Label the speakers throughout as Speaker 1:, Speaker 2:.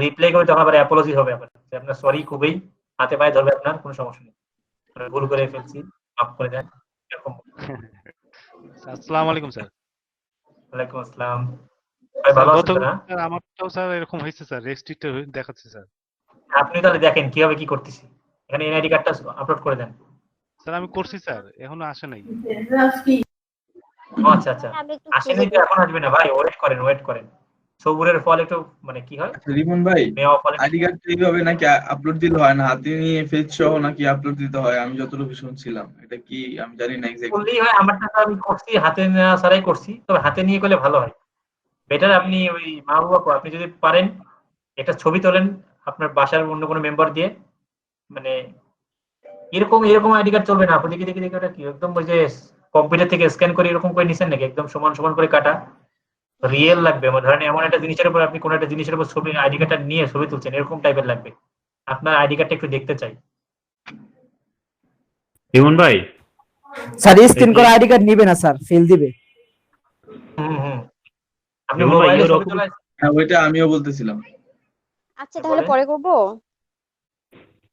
Speaker 1: Reply করবে তখন আবার অ্যাপোলজি হবে আবার যে আপনার সরি খুবই হাতে পায়ে ধরবে আপনার কোনো সমস্যা নেই ভুল করে ফেলছি মাফ করে দেন এরকম।
Speaker 2: আসসালামু আলাইকুম স্যার।
Speaker 1: ওয়ালাইকুম আসসালাম। ভাই
Speaker 2: স্যার
Speaker 1: ভালো আছেন
Speaker 2: গত
Speaker 1: তো না?
Speaker 2: স্যার আমারটাও স্যার এরকম হয়েছে স্যার, রেস্ট্রিক্টেড দেখাচ্ছে স্যার।
Speaker 1: আপনি তাহলে দেখেন কিভাবে কি করতেছি। এখানে এনআইডি কার্ডটা আপলোড করে দেন।
Speaker 2: স্যার আমি করছি স্যার, এখনো আসে নাই।
Speaker 1: ও আচ্ছা আচ্ছা,
Speaker 3: আমি একটু
Speaker 1: আসেনি
Speaker 3: খুলে
Speaker 1: তো এখন আসবে না ভাই, ওয়েট করেন। সবুরের ফল একটু মানে কি হয়,
Speaker 4: আচ্ছা রিমন ভাই,
Speaker 1: মেওয়া ফলে
Speaker 4: আইডি কার্ড এইভাবে নাকি আপলোড দিতে হয় না, হাতে নিয়ে ফেস সহ নাকি আপলোড দিতে হয়? আমি যতটুকু শুনছিলাম, এটা কি আমি জানি না এক্স্যাক্টলি।
Speaker 1: করলেই হয়, আমারটা তো আমি করছি হাতে নেওয়া ছাড়াই করছি, তবে হাতে নিয়ে করলে ভালো হয়। বেটার আপনি ওই মাহবুবা আপনি যদি পারেন একটা ছবি তোলেন আপনার বাসার অন্য কোনো মেম্বার দিয়ে, মানে এরকম এরকম আইডি কার্ড চলবে না। আপনি দেখি দেখি দেখি ওটা কি একদম ওই যে কম্পিউটার থেকে স্ক্যান করে এরকম করে নিছেন নাকি একদম সমান সমান করে কাটা? রিয়েল লাগবে, মানে ধরেন এমন একটা জিনিসের উপর আপনি কোন একটা জিনিসের উপর ছবি আইডি কার্ডটা নিয়ে ছবি তুলছেন এরকম টাইপের লাগবে। আপনার আইডি কার্ডটা একটু দেখতে চাই।
Speaker 5: ইমন ভাই,
Speaker 6: স্যার স্ক্যান করা আইডি কার্ড নিবে না স্যার, ফেল দিবে।
Speaker 1: হুম আপনি
Speaker 5: ইমন ভাই
Speaker 1: মোবাইলে
Speaker 5: ইওর
Speaker 1: ছবি তোলা
Speaker 4: হ্যাঁ ওইটা আমিও বলতেছিলাম।
Speaker 3: আচ্ছা তাহলে পরে করব।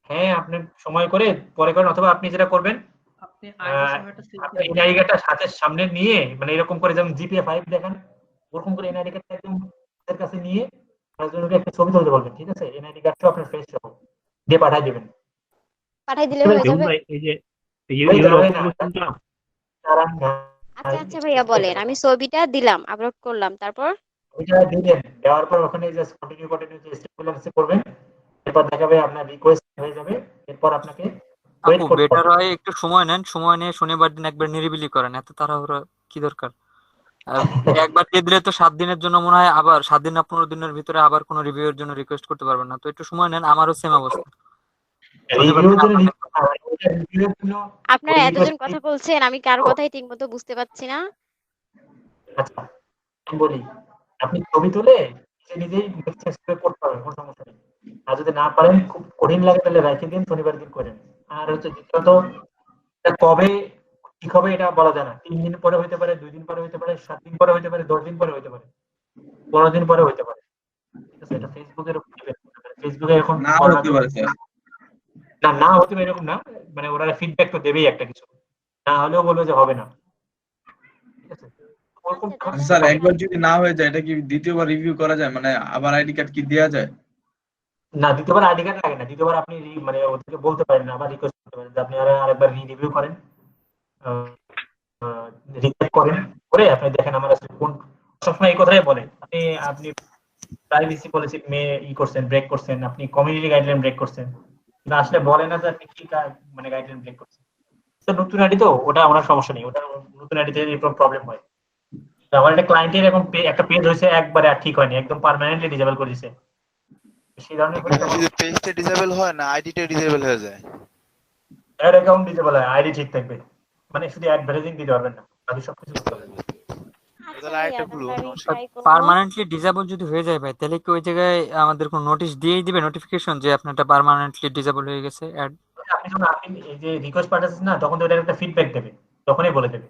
Speaker 1: হ্যাঁ আপনি সময় করে পরে করেন, অথবা আপনি যেটা করবেন
Speaker 7: আপনি আইডি সময়টা সেভ
Speaker 1: আপনি
Speaker 7: করে
Speaker 1: এনআইডি কার্ডটা হাতের সামনে নিয়ে মানে এরকম করে যেমন জিপিএ 5 দেখেন ওরকম করে এনআইডি কার্ডটা একদম হাতের কাছে নিয়ে একজনকে একটা ছবি তুলতে বলবেন, ঠিক আছে? এনআইডি কার্ডটা আপনার ফেস সহ দিয়ে পাঠিয়ে দিবেন।
Speaker 3: পাঠাই দিলে হয়ে
Speaker 5: ইমন
Speaker 3: যাবে।
Speaker 5: ভাই এই যে
Speaker 1: হয়ে
Speaker 5: ইওর
Speaker 1: যাবে, হয়ে
Speaker 5: অকুপেশনটা
Speaker 3: আচ্ছা আচ্ছা ভাইয়া বলেন, আমি ছবিটা দিলাম, আপলোড করলাম, তারপর
Speaker 1: ওইটা দিবেন, দেওয়ার পর ওখানে জাস্ট কন্টিনিউ কন্টিনিউ যে স্টেপগুলো আছে করবেন, এরপর দেখাবে আপনার রিকোয়েস্ট হয়ে যাবে, এরপর আপনাকে ওয়েট
Speaker 8: আপু
Speaker 1: করতে
Speaker 8: বেটার
Speaker 1: হবে।
Speaker 8: হয় একটু সময় নেন, সময় নিয়ে শনিবার দিন একবার নিরিবিলি করেন, এত তাড়াহুড়ো কি দরকার? আর একবার দিয়ে দিলে তো 7 দিনের জন্য মনে হয়, আবার 7 দিন না 15 দিনের ভিতরে আবার কোনো রিভিউ এর জন্য রিকোয়েস্ট করতে পারবেন না, তো একটু সময় নেন, আমারও সেম অবস্থা। শনিবার
Speaker 1: রিভিউর
Speaker 8: দিন
Speaker 1: জন্য
Speaker 8: আপনাদের
Speaker 1: রিভিউর জন্য
Speaker 3: আপনারা
Speaker 1: ওই
Speaker 3: এতজন
Speaker 1: রিকোয়েস্ট।
Speaker 3: কথা বলছেন, আমি কার কথাই ঠিকমতো বুঝতে পারছি না।
Speaker 1: আচ্ছা আমি বলি, আপনি ছবি তুলে নিজে নিজেই চেষ্টা করতে পারবেন, কোনো সমস্যা নেই। আর যদি না পারেন খুব কঠিন লাগে তাহলে রেখে দিন, শনিবার দিন করেন। আর হচ্ছে দ্বিতীয়ত এটা কবে ঠিক হবে এটা বলা যায় না, 3 দিন পরে হইতে পারে, 2 দিন পরে হইতে পারে, 7 দিন পরে হইতে পারে, 10 দিন পরে হইতে পারে, 15 দিন পরে হইতে পারে, ঠিক আছে? এটা ফেসবুকের উপর ডিপেন্ড করে, ফেসবুকে এখন
Speaker 4: না হতে পারে স্যার।
Speaker 1: না না হতে পারে এরকম না, মানে ওরা ফিডব্যাক তো দেবেই একটা কিছু, না হলেও বলবে যে হবে না, ঠিক আছে? ওরকম
Speaker 3: আচ্ছা, তাহলে
Speaker 4: স্যার
Speaker 3: আমি
Speaker 4: একবার যদি না হয়ে যায়, এটা কি দ্বিতীয়বার রিভিউ করা যায়? মানে আবার আইডি কার্ড কি দেওয়া যায়?
Speaker 1: না, দ্বিতীয়বার আইডি কার্ড লাগে না। দ্বিতীয়বার আপনি মানে ওদেরকে বলতে পারেন, আবার রিকোয়েস্ট করতে পারেন যে আপনি আরেকবার রিভিউ করেন, রিচেক করেন, করে আপনি দেখেন আমার আসলে কোন। সবসময় এই কথাই বলে, আপনি আপনি প্রাইভেসি পলিসি করছেন, ব্রেক করছেন, আপনি কমিউনিটি গাইডলাইন ব্রেক করছেন, কিন্তু আসলে বলে না যে আপনি কি মানে গাইডলাইন ব্রেক করছেন। তো নতুন আইডি তো ওটা আমার সমস্যা নেই, ওটা নতুন আইডিতে এরকম প্রবলেম হয়। তো আমার একটা ক্লায়েন্টের এরকম একটা পেজ হয়েছে একবারে আর ঠিক হয়নি, একদম পার্মানেন্টলি ডিসেবল করে দিয়েছে। সেই ধরনের
Speaker 9: যদি পেজটা ডিসেবল হয় না, আইডিটা ডিসেবল হয়ে যায়।
Speaker 1: অ্যাড অ্যাকাউন্ট ডিসেবল হয়, আইডি ঠিক থাকবে, মানে শুধু অ্যাডভার্টাইজিং দিতে পারবেন না, বাকি সবকিছু করতে পারবেন।
Speaker 3: আচ্ছা ভাইয়া, তাহলে আমি ট্রাই করব।
Speaker 8: পার্মানেন্টলি ডিসেবল যদি হয়ে যায় ভাই, তাহলে কি ওই জায়গায় আমাদের কোনো নোটিশ দিয়েই দিবে, নোটিফিকেশন যে আপনারটা পার্মানেন্টলি ডিসেবল হয়ে গেছে?
Speaker 1: আপনি যখন আপনি এই যে রিকোয়েস্ট পাঠাচ্ছেন না, তখন তো ওটা একটা ফিডব্যাক দেবে, তখনই বলে দেবে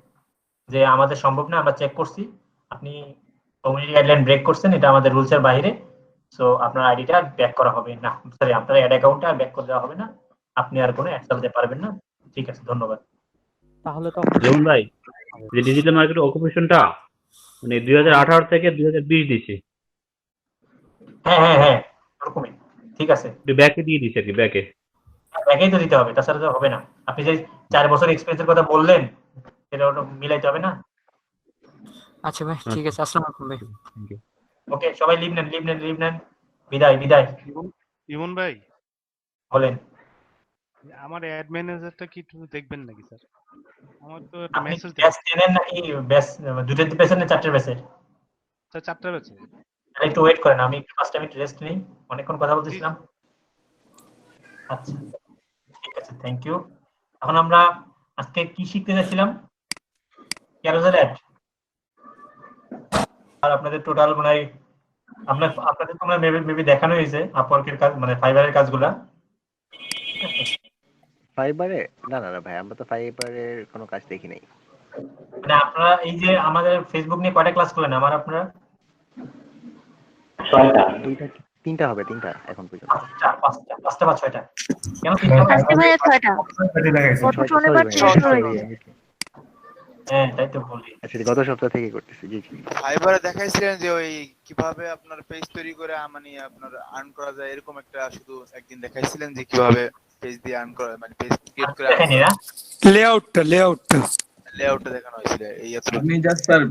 Speaker 1: যে আমাদের সম্ভব না, আমরা চেক করছি, আপনি কমিউনিটি গাইডলাইন ব্রেক করছেন, এটা আমাদের রুলস এর বাইরে, সো আপনার আইডিটা ব্যাক করা হবে না, সরি আপনার অ্যাড অ্যাকাউন্টটা ব্যাক করে দেওয়া হবে না, আপনি আর কোনো অ্যাড চালাতে পারবেন না, ঠিক আছে ধন্যবাদ।
Speaker 6: তাহলে তখন
Speaker 5: যেমন ভাই যে ডিজিটাল মার্কেট অকুপেশনটা মানে 2018 থেকে 2020 দিছে,
Speaker 1: হ্যাঁ হ্যাঁ হ্যাঁ ওরকমই, ঠিক আছে,
Speaker 5: ব্যাকে দিয়ে দিছে আর কি, ব্যাকে
Speaker 1: ব্যাকেই তো দিতে হবে, তাছাড়া তো হবে না। আপনি যে 4 বছর এক্সপেরিয়েন্সের কথা বললেন, সেটা ওটা মিলাইতে হবে না।
Speaker 8: আচ্ছা ভাই ঠিক আছে, আসসালামু আলাইকুম ভাই।
Speaker 1: ওকে সবাই লিভ নেন, বিদায় বিদায়।
Speaker 2: ইমন ভাই
Speaker 1: বলেন।
Speaker 2: আমার অ্যাড ম্যানেজারটা কি একটু দেখবেন নাকি স্যার? আমার তো একটা
Speaker 1: আপনি
Speaker 2: মেসেজ
Speaker 1: ব্যাস টেনেন নাকি ব্যাস দুটোর পেছনে 4টের পেছে?
Speaker 2: স্যার 4টা আছে।
Speaker 1: একটু ওয়েট করেন, আমি একটু ফার্স্ট টাইম একটু রেস্ট নেই, অনেকক্ষণ কথা বলতেছিলাম। আচ্ছা ঠিক আছে, থ্যাংক ইউ। এখন আমরা আজকে কি শিখতে যাচ্ছিলাম? Carousel add. আর আপনাদের টোটাল মানে আপনাদের তোমরা মেবি দেখানো হয়েছে আপওয়ার্কের কাজ, মানে ফাইবারের কাজগুলা।
Speaker 10: ফাইবারে না না না ভাই, আমরা তো ফাইবারের কোনো কাজ দেখি নাই।
Speaker 1: মানে আপনারা এই যে আমাদের ফেসবুক নিয়ে কয়টা ক্লাস করলেন আমার আপনারা?
Speaker 10: 6টা তিনটা হবে, তিনটা এখন পর্যন্ত।
Speaker 1: পাঁচটা বা ছয়টা? কেন তিনটা?
Speaker 3: আজকে ভাইয়া 6টা। গত
Speaker 10: ছয়টা,
Speaker 3: শনিবার
Speaker 10: sorry
Speaker 3: থেকে
Speaker 10: ভাই,
Speaker 3: শুরু
Speaker 10: sorry,
Speaker 3: হয়েছে।
Speaker 1: হ্যাঁ তাই তো বলি।
Speaker 10: আচ্ছা গত সপ্তাহ থেকে করতেছি, জি জি।
Speaker 9: ফাইবারে দেখাইছিলেন যে ওই কিভাবে আপনার পেজ তৈরি করে মানে আপনার আর্ন করা যায়, এরকম একটা শুধু একদিন দেখাইছিলেন যে কিভাবে পেজ দিয়ে আর্ন করা, মানে পেজ ক্রিয়েট করে
Speaker 1: দেখেনি না?
Speaker 2: লেআউটটা
Speaker 9: লেআউটটা দেখানো হয়েছিল এই এতটুকু।
Speaker 4: আপনি জাস্ট স্যার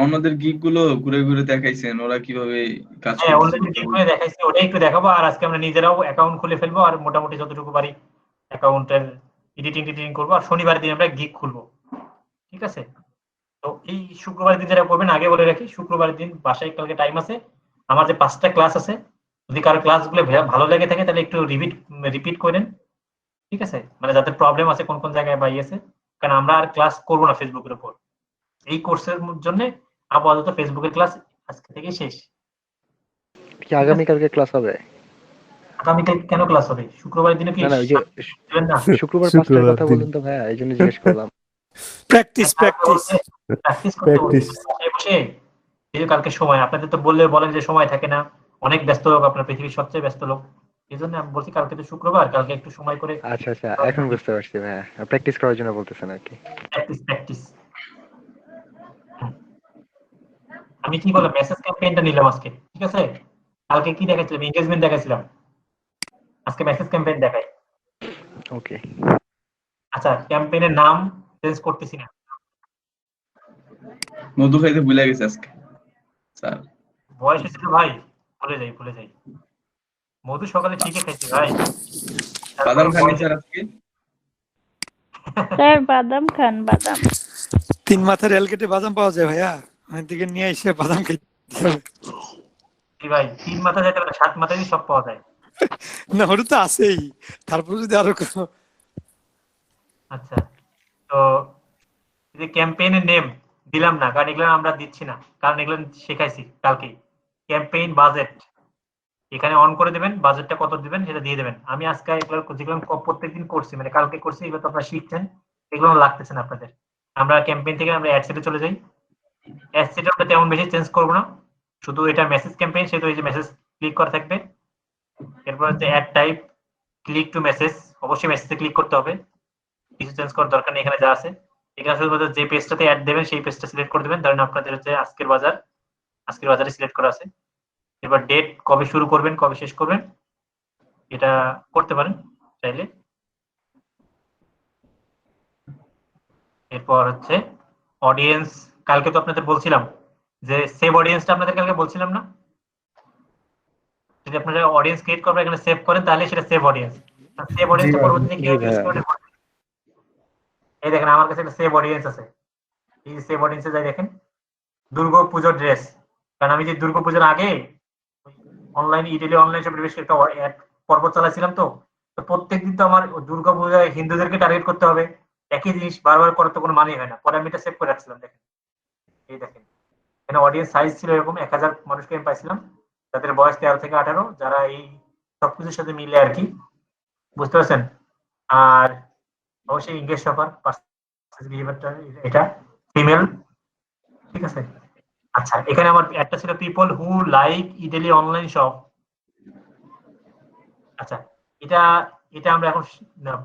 Speaker 4: অন্যদের গিগ গুলো ঘুরে ঘুরে দেখাইছেন ওরা কিভাবে কাজ
Speaker 1: হ্যাঁ
Speaker 4: করতেছে।
Speaker 1: অনলাইনে ঠিক করে দেখাইছি, ওটাই একটু দেখাবো। আর আজকে আমরা নিজেরাও অ্যাকাউন্ট খুলে ফেলবো, আর মোটামুটি যতটুকু পারি অ্যাকাউন্টের এডিটিং করবো। আর শনিবার দিন আমরা গিগ খুলবো, ঠিক আছে? তো এই শুক্রবার দিন যারা করবেন, আগে বলে রাখি, শুক্রবার দিন বাসায় কালকে টাইম আছে। আমার যে 5টা ক্লাস আছে, যদি কারো ক্লাসগুলো ভালো লেগে থাকে তাহলে একটু রিপিট করেন, ঠিক আছে? মানে যাদের প্রবলেম আছে কোন কোন জায়গায় বা আছে, কারণ আমরা আর ক্লাস করবো না ফেসবুকের উপর এই কোর্সের জন্য। আপাতত ফেসবুকের ক্লাস আজকে থেকে শেষ।
Speaker 10: কি আগামীকালকে ক্লাস হবে?
Speaker 1: আগামীকাল কেন ক্লাস হবে? শুক্রবার দিনে কি
Speaker 10: না না, ওই যে
Speaker 1: না?
Speaker 10: শুক্রবার 5টার কথা বলুন তো ভাইয়া, এই জন্য জিজ্ঞেস করলাম।
Speaker 2: প্র্যাকটিস
Speaker 1: প্র্যাকটিস করতে বলছি বাসায় বসে। এই যে কালকে সময়, আপনাদের তো বলেন যে সময় থাকে না, অনেক ব্যস্ত লোক, আপনার পৃথিবীর সবচেয়ে ব্যস্ত লোক। এই জন্য আমি বলছি কালকে তো শুক্রবার, কালকে একটু সময় করে
Speaker 10: আচ্ছা আচ্ছা, এখন বুঝতে পারছি ভাইয়া, প্র্যাকটিস করার জন্য বলতেছেন আর কি।
Speaker 1: প্র্যাকটিস। আমি কি বললাম, মেসেজ ক্যাম্পেইনটা নিলাম আজকে, ঠিক আছে? কালকে কি দেখাচ্ছিলাম? এনগেজমেন্ট দেখাচ্ছিলাম, আজকে মেসেজ ক্যাম্পেইন দেখাই।
Speaker 10: ওকে।
Speaker 1: আচ্ছা, ক্যাম্পেইনের নাম চেঞ্জ করতেছি না।
Speaker 4: মধু খাইতে ভুলে গেছে আজকে স্যার।
Speaker 1: বয়স হয়েছিল ভাই, ভুলে যাই। মধু সকালে ঠিকই খাইছি ভাই।
Speaker 4: বাদাম খান স্যার আজকে?
Speaker 3: স্যার বাদাম খান, বাদাম।
Speaker 2: 3 মাথার এলকেটে বাদাম পাওয়া যায় ভাইয়া, ওখান থেকে নিয়ে এসে বাদাম খেতে হবে।
Speaker 1: কি ভাই, 3 মাথা যেতে পারে, 7 মাথায় সব পাওয়া যায়।
Speaker 2: না ওটা তো আছেই, তারপর যদি আরো
Speaker 1: আচ্ছা, তো এই যে ক্যাম্পেইনের নেম দিলাম না, কারণ এগুলো আমরা দিচ্ছি না, কারণ এগুলো শেখাইছি কালকে। ক্যাম্পেইন বাজেট এখানে অন করে দেবেন, বাজেটটা কত দিবেন সেটা দিয়ে দেবেন। আমি আজকে এগুলো যেগুলো প্রত্যেকদিন করছি, মানে কালকে করছি, এগুলো তো আপনারা শিখছেন, এগুলো লাগতেছে না আপনাদের। আমরা ক্যাম্পেইন থেকে আমরা অ্যাড সেটে চলে যাই। অ্যাড সেটে আমরা তেমন বেশি চেঞ্জ করবো না, শুধু এটা মেসেজ ক্যাম্পেইন, সেটা এই যে মেসেজ ক্লিক করা থাকবে। এরপর হচ্ছে ad type, click to message, অবশ্যই মেসেজে ক্লিক করতে হবে, কিছু চেঞ্জ করার দরকার নেই। এখানে যা আছে, এখানে শুধুমাত্র যে পেজটাতে অ্যাড দেবেন সেই পেজটা সিলেক্ট করে দেবেন। ধরেন আপনাদের হচ্ছে আজকের বাজারে সিলেক্ট করা আছে। এবার ডেট, কবে শুরু করবেন কবে শেষ করবেন এটা করতে পারেন চাইলে। এরপর হচ্ছে অডিয়েন্স, কালকে তো আপনাদের বলছিলাম যে সেভ অডিয়েন্সটা আপনাদের কালকে বলছিলাম না, যদি আপনারা অডিয়েন্স ক্রিয়েট করবেন এখানে সেভ করেন তাহলে সেটা সেভ অডিয়েন্স। সেভ অডিয়েন্সটা পরবর্তীতে কি ইউজ করবেন? এই দেখেন আমার কাছে একটা সেভ অডিয়েন্স আছে, এই সেভ অডিয়েন্সে যাই দেখেন দুর্গাপূজার ড্রেস, কারণ আমি যে দুর্গাপূজার আগে অনলাইন ইটালি অনলাইন শপে বেশ একটা পর্ব চালাইছিলাম, তো প্রত্যেকদিন তো আমার দুর্গাপূজায় হিন্দুদেরকে টার্গেট করতে হবে, একই জিনিস বারবার করার তো কোনো মানে হয় না। পরে আমি এটা সেভ করে রাখছিলাম, দেখেন এই দেখেন এখানে অডিয়েন্স সাইজ ছিল এরকম 1000 মানুষকে আমি পাইছিলাম, যাদের বয়স 13 থেকে 18, যারা এই সবকিছুর সাথে মিলে আর কি, বুঝতে পারছেন? আর অবশ্যই ইংলিশ শপার এটা ফিমেল, ঠিক আছে? আচ্ছা, এখানে আমার একটা ছিল people who like Italy online shop. আচ্ছা, এটা এটা আমরা এখন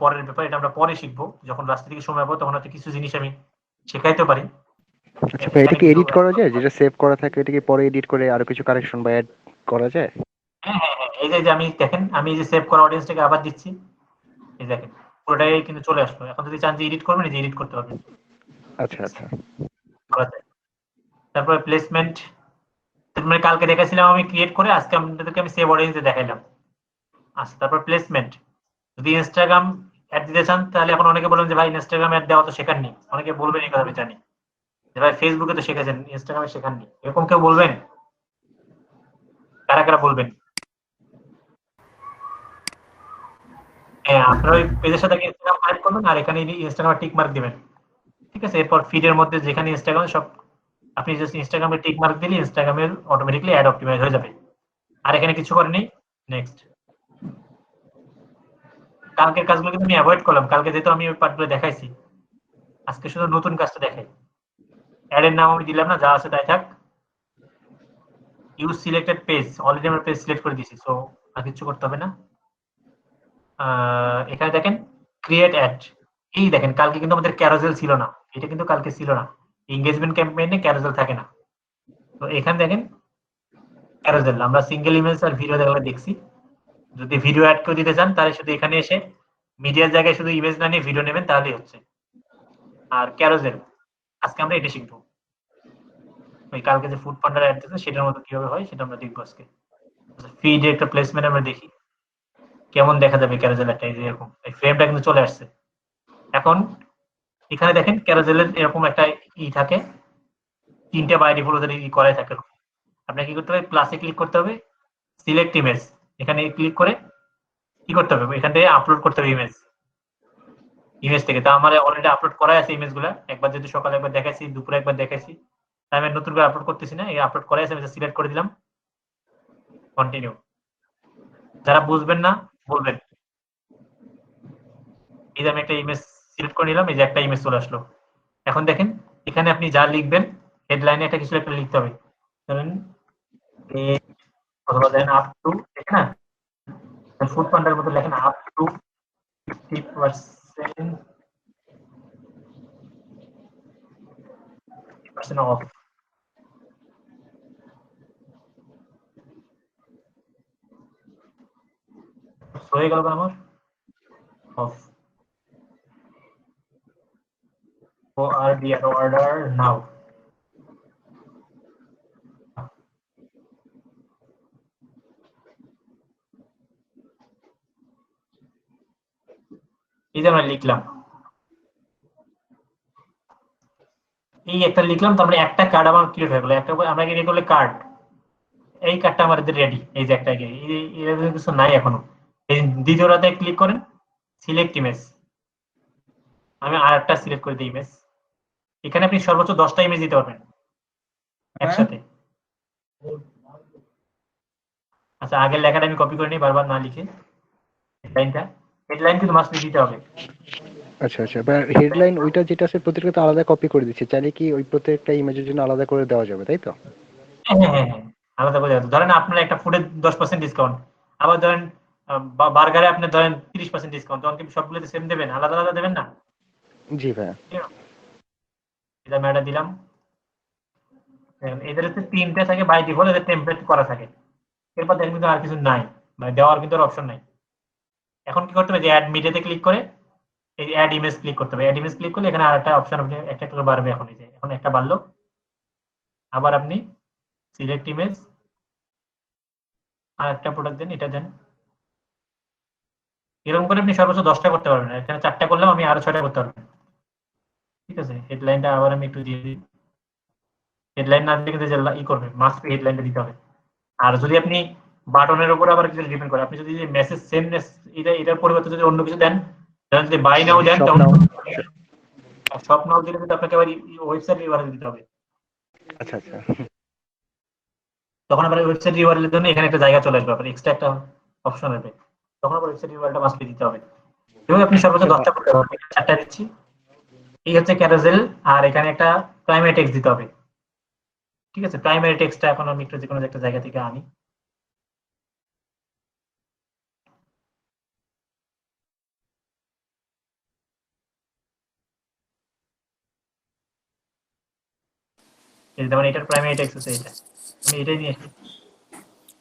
Speaker 1: পরের ব্যাপার, এটা আমরা পরে শিখবো, যখন রাস্তা থেকে সময় পাবো তখন হয়তো কিছু জিনিস আমি শেখাইতে পারি।
Speaker 10: আচ্ছা ভাই, এটা কি এডিট করা যায়? যেটা সেভ করা থাকে এটা কি পরে এডিট করে আরো কিছু কারেকশন বা অ্যাড করা যায়?
Speaker 1: হ্যাঁ, এই যে আমি দেখেন, আমি এই যে সেভ করা অডিয়েন্সটাকে আবার দিচ্ছি, এই দেখেন পুরোটাই কিন্তু চলে আসলো। এখন যদি চান যে এডিট করবেন, এই যে এডিট করতে পারবেন।
Speaker 10: আচ্ছা আচ্ছা,
Speaker 1: করা যায়। তারপরে প্লেসমেন্ট, মানে কালকে দেখাইছিলাম আমি ক্রিয়েট করে, আজকে আপনাদেরকে আমি সেভ অডিয়েন্সে দেখাইলাম। আচ্ছা, তারপর প্লেসমেন্ট, যদি ইনস্টাগ্রাম অ্যাড দিতে চান তাহলে এখন অনেকে বলেন যে ভাই ইনস্টাগ্রাম অ্যাড দেওয়া তো শেখাননি, অনেকে বলবেন এই কথা আমি জানি যে ভাই ফেসবুকে তো শিখেছেন ইনস্টাগ্রামে শেখাননি, এরকম কেউ বলবেন? কারা কারা বলবেন? হ্যাঁ, আপনারা ওই পেজের সাথে ইনস্টাগ্রাম কানেক্ট করবেন আর এখানে ইনস্টাগ্রামে টিক মার্ক দিবেন, ঠিক আছে? এরপর ফিডের মধ্যে যেখানে ইনস্টাগ্রাম সব, আপনি জাস্ট ইনস্টাগ্রামে টিক মার্ক দিলে ইনস্টাগ্রামের অটোমেটিক্যালি অ্যাড অপটিমাইজ হয়ে যাবে। আর এখানে কিছু করেন নেই। নেক্সট, কালকের কাজগুলো কিন্তু আমি অ্যাভয়েড করলাম, কালকে যেহেতু আমি ওই পার্টগুলো দেখাইছি, আজকে শুধু নতুন কাজটা দেখাই। অ্যাডের নাম আমি দিলাম না, যা আছে তাই থাক। ইউজ সিলেক্টেড পেজ, অলরেডি আমরা পেজ সিলেক্ট করে দিয়েছি, সো আর কিছু করতে হবে না। এখানে দেখেন ক্রিয়েট অ্যাড, এই দেখেন কালকে কিন্তু আমাদের ক্যারোসেল ছিল না, এটা কিন্তু কালকে ছিল না, এঙ্গেজমেন্ট ক্যাম্পেইনে ক্যারোসেল থাকে না। তো এখানে দেখেন ক্যারোসেল, আমরা সিঙ্গেল ইমেজ আর ভিডিও দেখছি। যদি ভিডিও অ্যাড করে দিতে চান তাহলে শুধু এখানে এসে মিডিয়ার জায়গায় শুধু ইমেজ না নিয়ে ভিডিও নেবেন, তাহলেই হচ্ছে। আর ক্যারোসেল আজকে আমরা এটা শিখবো, ওই কালকে যে ফুড পান্ডার অ্যাড দিয়েছে সেটার মতো কিভাবে হয় সেটা আমরা দেখবো আজকে। ফিডে একটা প্লেসমেন্ট আমরা দেখি কেমন দেখা যাবে ক্যারোসেল একটা, এই যে এরকম এই ফ্রেমটা কিন্তু চলে আসছে। এখন এখানে দেখেন ক্যারোসেলের এরকম একটা থাকে, তিনটে বাই ডিফল্ট করাই থাকে। আপনাকে কি করতে হবে, প্লাসে ক্লিক করতে হবে, সিলেক্ট ইমেজ, এখানে ক্লিক করে কি করতে হবে, এখান থেকে আপলোড করতে হবে ইমেজ থেকে। তা আমার অলরেডি আপলোড করা আছে ইমেজগুলো, একবার যেহেতু সকালে একবার দেখাইছি, দুপুরে একবার দেখাইছি, তাই আমি নতুন করে আপলোড করতেছি না, এই আপলোড করা আছে, আমি সিলেক্ট করে দিলাম, কন্টিনিউ। যারা বুঝবেন না বলবেন। এই যে আমি একটা ইমেজ সিলেক্ট করে নিলাম, এই যে একটা ইমেজ চলে আসলো। এখন দেখেন এখানে আপনি যা লিখবেন, হেডলাইনে একটা কিছু একটা লিখতে হবে, ধরেন অথবা দেন আপ টু, ঠিক না, ফুড পান্ডার মতো লেখেন আপ টু 50% অফ। হয়ে গেল আমার অফ, order now। এই যে আমরা লিখলাম, এই একটা লিখলাম, তারপরে একটা কার্ড আমার ক্রিয়েট হয়ে গেল, একটা আমরা কি করলে কার্ড, এই কার্ডটা আমাদের রেডি, এই যে একটা এরকম কিছু নাই এখনো। এই দ্বিতীয়টাতে ক্লিক করেন, সিলেক্ট ইমেজ, আমি আর একটা সিলেক্ট করে দিই ইমেজ। এখানে আপনি সর্বোচ্চ 10টা ইমেজ দিতে পারবেন একসাথে। আচ্ছা, আগের লেখাটা আমি কপি করে নিই বারবার না লিখে, হেডলাইন কিন্তু মাস্ট দিতে হবে।
Speaker 10: আচ্ছা আচ্ছা, হেডলাইন ওইটা যেটা আছে প্রত্যেকটা আলাদা কপি করে দিচ্ছি, চাইলে কি ওই প্রত্যেকটা ইমেজের জন্য আলাদা করে দেওয়া যাবে, তাই তো?
Speaker 1: হ্যাঁ হ্যাঁ হ্যাঁ, আলাদা করে দেওয়া। ধরেন আপনার একটা ফুডে 10% ডিসকাউন্ট, আবার ধরেন বার্গারে আপনি ধরেন 30% ডিসকাউন্ট, তখন কি সবগুলোতে সেম দেবেন, আলাদা আলাদা দেবেন না?
Speaker 10: জি ভাইয়া।
Speaker 1: এটা আমি এটা দিলাম। এদের হচ্ছে তিনটে থাকে বাই ডিফল্ট, এদের টেমপ্লেট করা থাকে। এরপর দেখেন কিন্তু আর কিছু নাই, মানে দেওয়ার কিন্তু অপশন নাই। এখন কি করতে হবে, যে অ্যাড মিডিয়াতে ক্লিক করে এই অ্যাড ইমেজ ক্লিক করতে হবে। অ্যাড ইমেজ ক্লিক করলে এখানে আরেকটা অপশন আপনি একটা করে বাড়বে। এখন এই যে এখন একটা বাড়লো, আবার আপনি সিলেক্ট ইমেজ, আর একটা প্রোডাক্ট দেন, এটা দেন। এরকম করে আপনি সর্বোচ্চ 10টা করতে পারবেন, এখানে 4টা করলাম, আমি আরো 6টা করতে পারবেন। ঠিক আছে, হেডলাইনটা আবার আমি একটু দিয়ে দিই। হেডলাইন না দিলে কিন্তু ই করবে, মাস্ট বি হেডলাইনটা দিতে হবে। আর যদি আপনি বাটনের উপর আবার কিছু ডিপেন্ড করে, আপনি যদি মেসেজ সেমনেস এটার পরিবর্তে যদি অন্য কিছু দেন, যদি বাই নাও দেন, তখন শপ নাও দিলে কিন্তু আপনাকে আবার ওয়েবসাইট ইউআরএল দিতে হবে।
Speaker 10: আচ্ছা আচ্ছা,
Speaker 1: তখন আবার ওয়েবসাইট ইউআরএল এর জন্য এখানে একটা জায়গা চলে আসবে, আবার এক্সট্রা একটা অপশন আসবে, তখন আবার ওয়েবসাইট ইউআরএলটা মাস্ট বি দিতে হবে। এবং আপনি সর্বোচ্চ 10টা করতে পারবেন, 4টা দিচ্ছি। এই হচ্ছে ক্যারোসেল, আর এখানে একটা প্রাইমারি টেক্সট দিতে হবে। ঠিক আছে, প্রাইমারি টেক্সটটা এখন আমি একটু যে কোনো একটা জায়গা থেকে আনি। এটার প্রাইমারি টেক্সট হচ্ছে এটা, আমি এটাই নিয়ে আসি।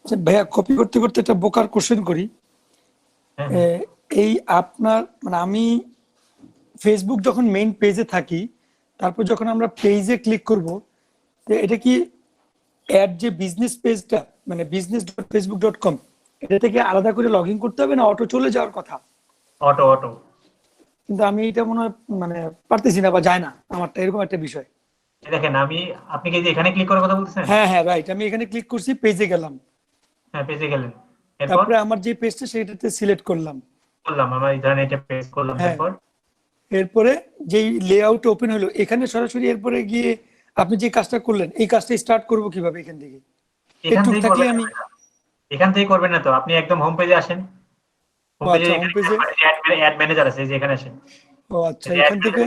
Speaker 11: আচ্ছা ভাইয়া, কপি করতে করতে একটা বোকার কোশ্চেন করি। এই আপনার মানে আমি ফেসবুক যখন মেইন পেজে থাকি, তারপর যখন আমরা পেজে ক্লিক করব, তো এটা কি অ্যাড যে বিজনেস পেজটা মানে business.facebook.com, এটা থেকে আলাদা করে লগ ইন করতে হবে না অটো চলে যাওয়ার কথা?
Speaker 1: অটো অটো,
Speaker 11: কিন্তু আমি এটা মনে হয় মানে পারতেছি না বা যায় না আমারটা, এরকম একটা বিষয়।
Speaker 1: দেখেন আপনি কি এখানে ক্লিক করার কথা বলতেছেন?
Speaker 11: হ্যাঁ হ্যাঁ রাইট, আমি এখানে ক্লিক করছি, পেজে গেলাম,
Speaker 1: হ্যাঁ পেজে গেলেন,
Speaker 11: তারপরে আমার যে পেজটা সেটাতে সিলেক্ট করলাম,
Speaker 1: আমার এই ধরনের এটা পেজ করলাম,
Speaker 11: এরপরে যেই লেআউট ওপেন হলো এখানে সরাসরি, এরপরে গিয়ে আপনি যে কাজটা করলেন এই কাজটা স্টার্ট করব কিভাবে এখান থেকে?
Speaker 1: এখান থেকে করবেন না তো, আপনি একদম হোম পেজে আসেন। হোম পেজে অ্যাড ম্যানেজার আছে, যে এখানে আসেন।
Speaker 11: ও আচ্ছা, এখান থেকে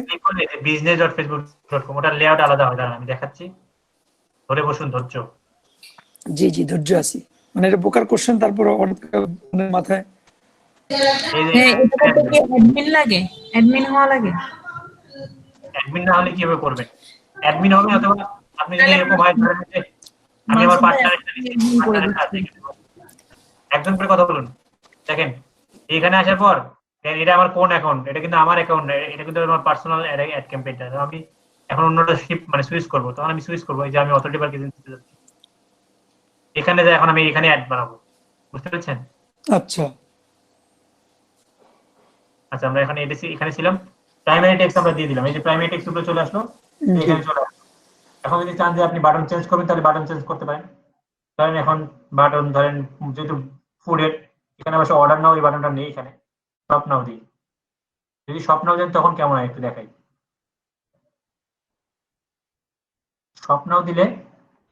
Speaker 1: business.facebook.com, ওটার লেআউট আলাদা হয়, দাঁড়ান আমি দেখাচ্ছি, ধরে বসুন, ধৈর্য।
Speaker 11: জি জি ধৈর্য আছি, মানে এটা বোকার কোশ্চেন, তারপর মাথায়
Speaker 1: এই যে
Speaker 7: হ্যাঁ, এটা করতে কি অ্যাডমিন লাগে? অ্যাডমিন হওয়া লাগে?
Speaker 1: অ্যাডমিন না হলে কিভাবে করবেন? অ্যাডমিন হবে অথবা আপনি যদি
Speaker 7: তাহলে
Speaker 1: এরকম হয় ধরেন যে আমি আমার
Speaker 7: মাসুদ ভাই
Speaker 1: পার্টনার
Speaker 7: অ্যাডমিন করে দিচ্ছি।
Speaker 1: একজন করে কথা বলুন। দেখেন এখানে আসার পর এটা আমার কোন অ্যাকাউন্ট, এটা কিন্তু আমার অ্যাকাউন্ট, এটা কিন্তু আমার পার্সোনাল অ্যাড ক্যাম্পেইনটা। আমি এখন অন্যটা শিফট মানে সুইচ করব, তখন আমি সুইচ করব এই যে আমি অথরিটি পার্ক এজেন্সিতে যাচ্ছি, এখানে যে এখন আমি এখানে অ্যাড বানাবো, বুঝতে পেরেছেন?
Speaker 11: আচ্ছা
Speaker 1: আচ্ছা আমরা এখানে এখানে ছিলাম, প্রাইমারি টেক্সট আমরা দিয়ে দিলাম, এই যে প্রাইমারি টেক্সট উপরে চলে আসলো, এখানে চলে আসলো। এখন যদি চান যে আপনি বাটন চেঞ্জ করবেন তাহলে বাটন চেঞ্জ করতে পারেন। ধরেন এখন বাটন ধরেন যেহেতু ফুডের, এখানে অবশ্য অর্ডার নাও এই বাটনটা নেই, এখানে শপ নাও দিই। যদি শপ নাও দেন তখন কেমন হয় একটু দেখাই। শপ নাও দিলে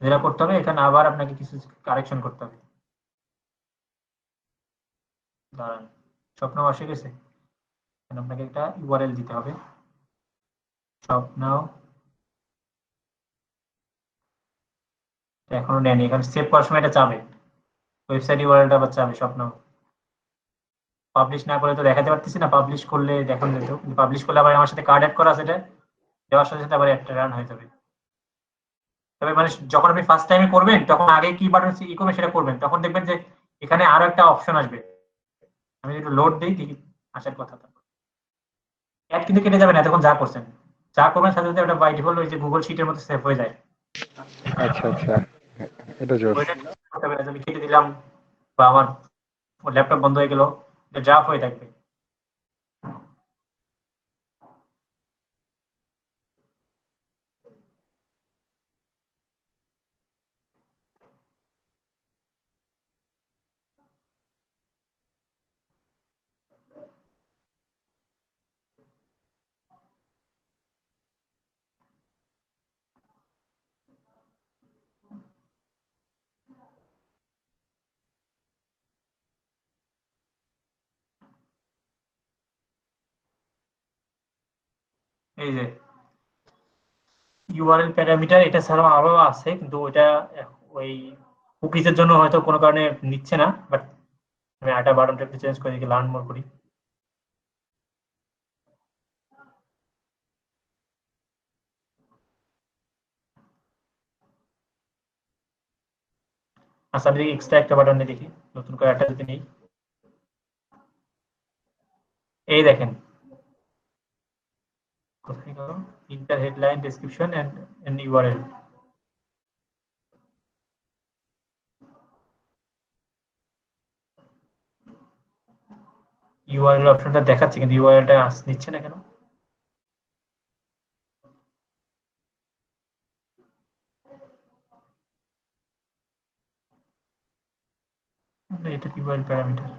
Speaker 1: যেটা করতে হবে, এখানে আবার আপনাকে কিছু কারেকশন করতে হবে। দাঁড়ান, শপ নাও আসে গেছে, আপনাকে একটা ইউআরএল দিতে হবে। শপ নাও এখনো নেয়নি, এখানে সেভ করার সময় এটা চাবে, ওয়েবসাইট ইউআরএলটা আবার চাবে শপ নাও। পাবলিশ না করে তো দেখাতে পারতেছি না, পাবলিশ করলে দেখানো যেত, কিন্তু পাবলিশ করলে আবার আমার সাথে কার্ড অ্যাড করা আছে, এটা দেওয়ার সাথে সাথে আবার একটা রান হয়ে যাবে। তবে মানে যখন আপনি ফার্স্ট টাইমে করবেন তখন আগে কি বাটন ই করবেন সেটা করবেন, তখন দেখবেন যে এখানে আরো একটা অপশন আসবে। আমি একটু লোড দিই, দেখি আসার কথা। অ্যাড কিন্তু কেটে যাবে না, এতক্ষণ যা করছেন, যা করবেন সাথে সাথে ওটা বাই ডিফল্ট ওই যে গুগল শিটের মধ্যে সেভ হয়ে যায়।
Speaker 10: আচ্ছা আচ্ছা, এটা জোস।
Speaker 1: ওইটা করতে হবে না, আমি কেটে দিলাম বা আমার ল্যাপটপ বন্ধ হয়ে গেল, ড্রাফট হয়ে থাকবে। এই যে ইউআরএল প্যারামিটার, এটা ছাড়াও আরো আছে কিন্তু ওইটা ওই কুকিজের জন্য হয়তো কোনো কারণে নিচ্ছে না, বাট আমি আটা বাটনটা একটু চেঞ্জ করে দিকে লার্ন মোর করি। আচ্ছা আমি দেখি এক্সট্রা একটা বাটন দেখি, নতুন করে একটা যদি নেই। এই দেখেন কোথায় গেল, enter headline description and URL. URL অপশনটা দেখাচ্ছে কিন্তু ইউআরএলটা নিচ্ছে না কেন? এটা ইউআরএল প্যারামিটার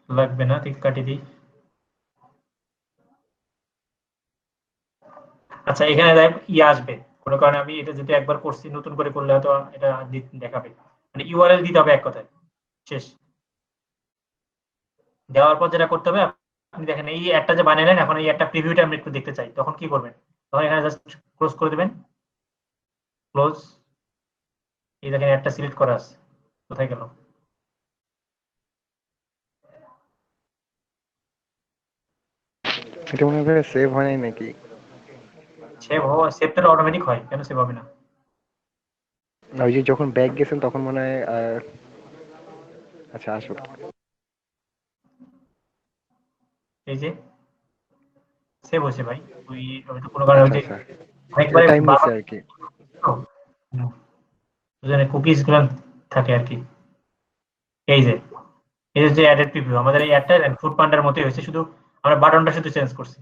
Speaker 1: লাগবে না, ঠিক কাটিয়ে দিই। আচ্ছা এখানে আসবে কোনো কারণে, আমি এটা যদি একবার করছি নতুন করে করলে হয়তো এটা দেখাবে, মানে ইউআরএল দিতে হবে এক কথায়। শেষ দেওয়ার পর যেটা করতে হবে, আপনি দেখেন এই একটা যে বানালেন, এখন এই একটা প্রিভিউটা আমি একটু দেখতে চাই, তখন কি করবেন? তখন এখানে জাস্ট ক্লোজ করে দিবেন, ক্লোজ। এই দেখেন একটা সিলেক্ট করা আছে, কোথায় গেল?
Speaker 10: এটা মনে হয় সেভ হয় নাই নাকি?
Speaker 1: সেভটা অটোমেটিক হয়, কেন সেভ হবে না?
Speaker 10: ওই যে যখন ব্যাক গেছেন তখন মনে হয় আচ্ছা আসো।
Speaker 1: এই যে সেভ হয়েছে ভাই, ওই আমি তো কোনো কারণে
Speaker 10: আচ্ছা আচ্ছা,
Speaker 1: একবারে
Speaker 10: টাইম নিছে আর কি।
Speaker 1: কুকিজ গুলো থাকে আর কি। এই যে অ্যাডেড প্রিভিউ, আমাদের এই অ্যাডটা ফুড পান্ডার মতোই হয়েছে, শুধু আমরা বাটনটা শুধু চেঞ্জ করছি।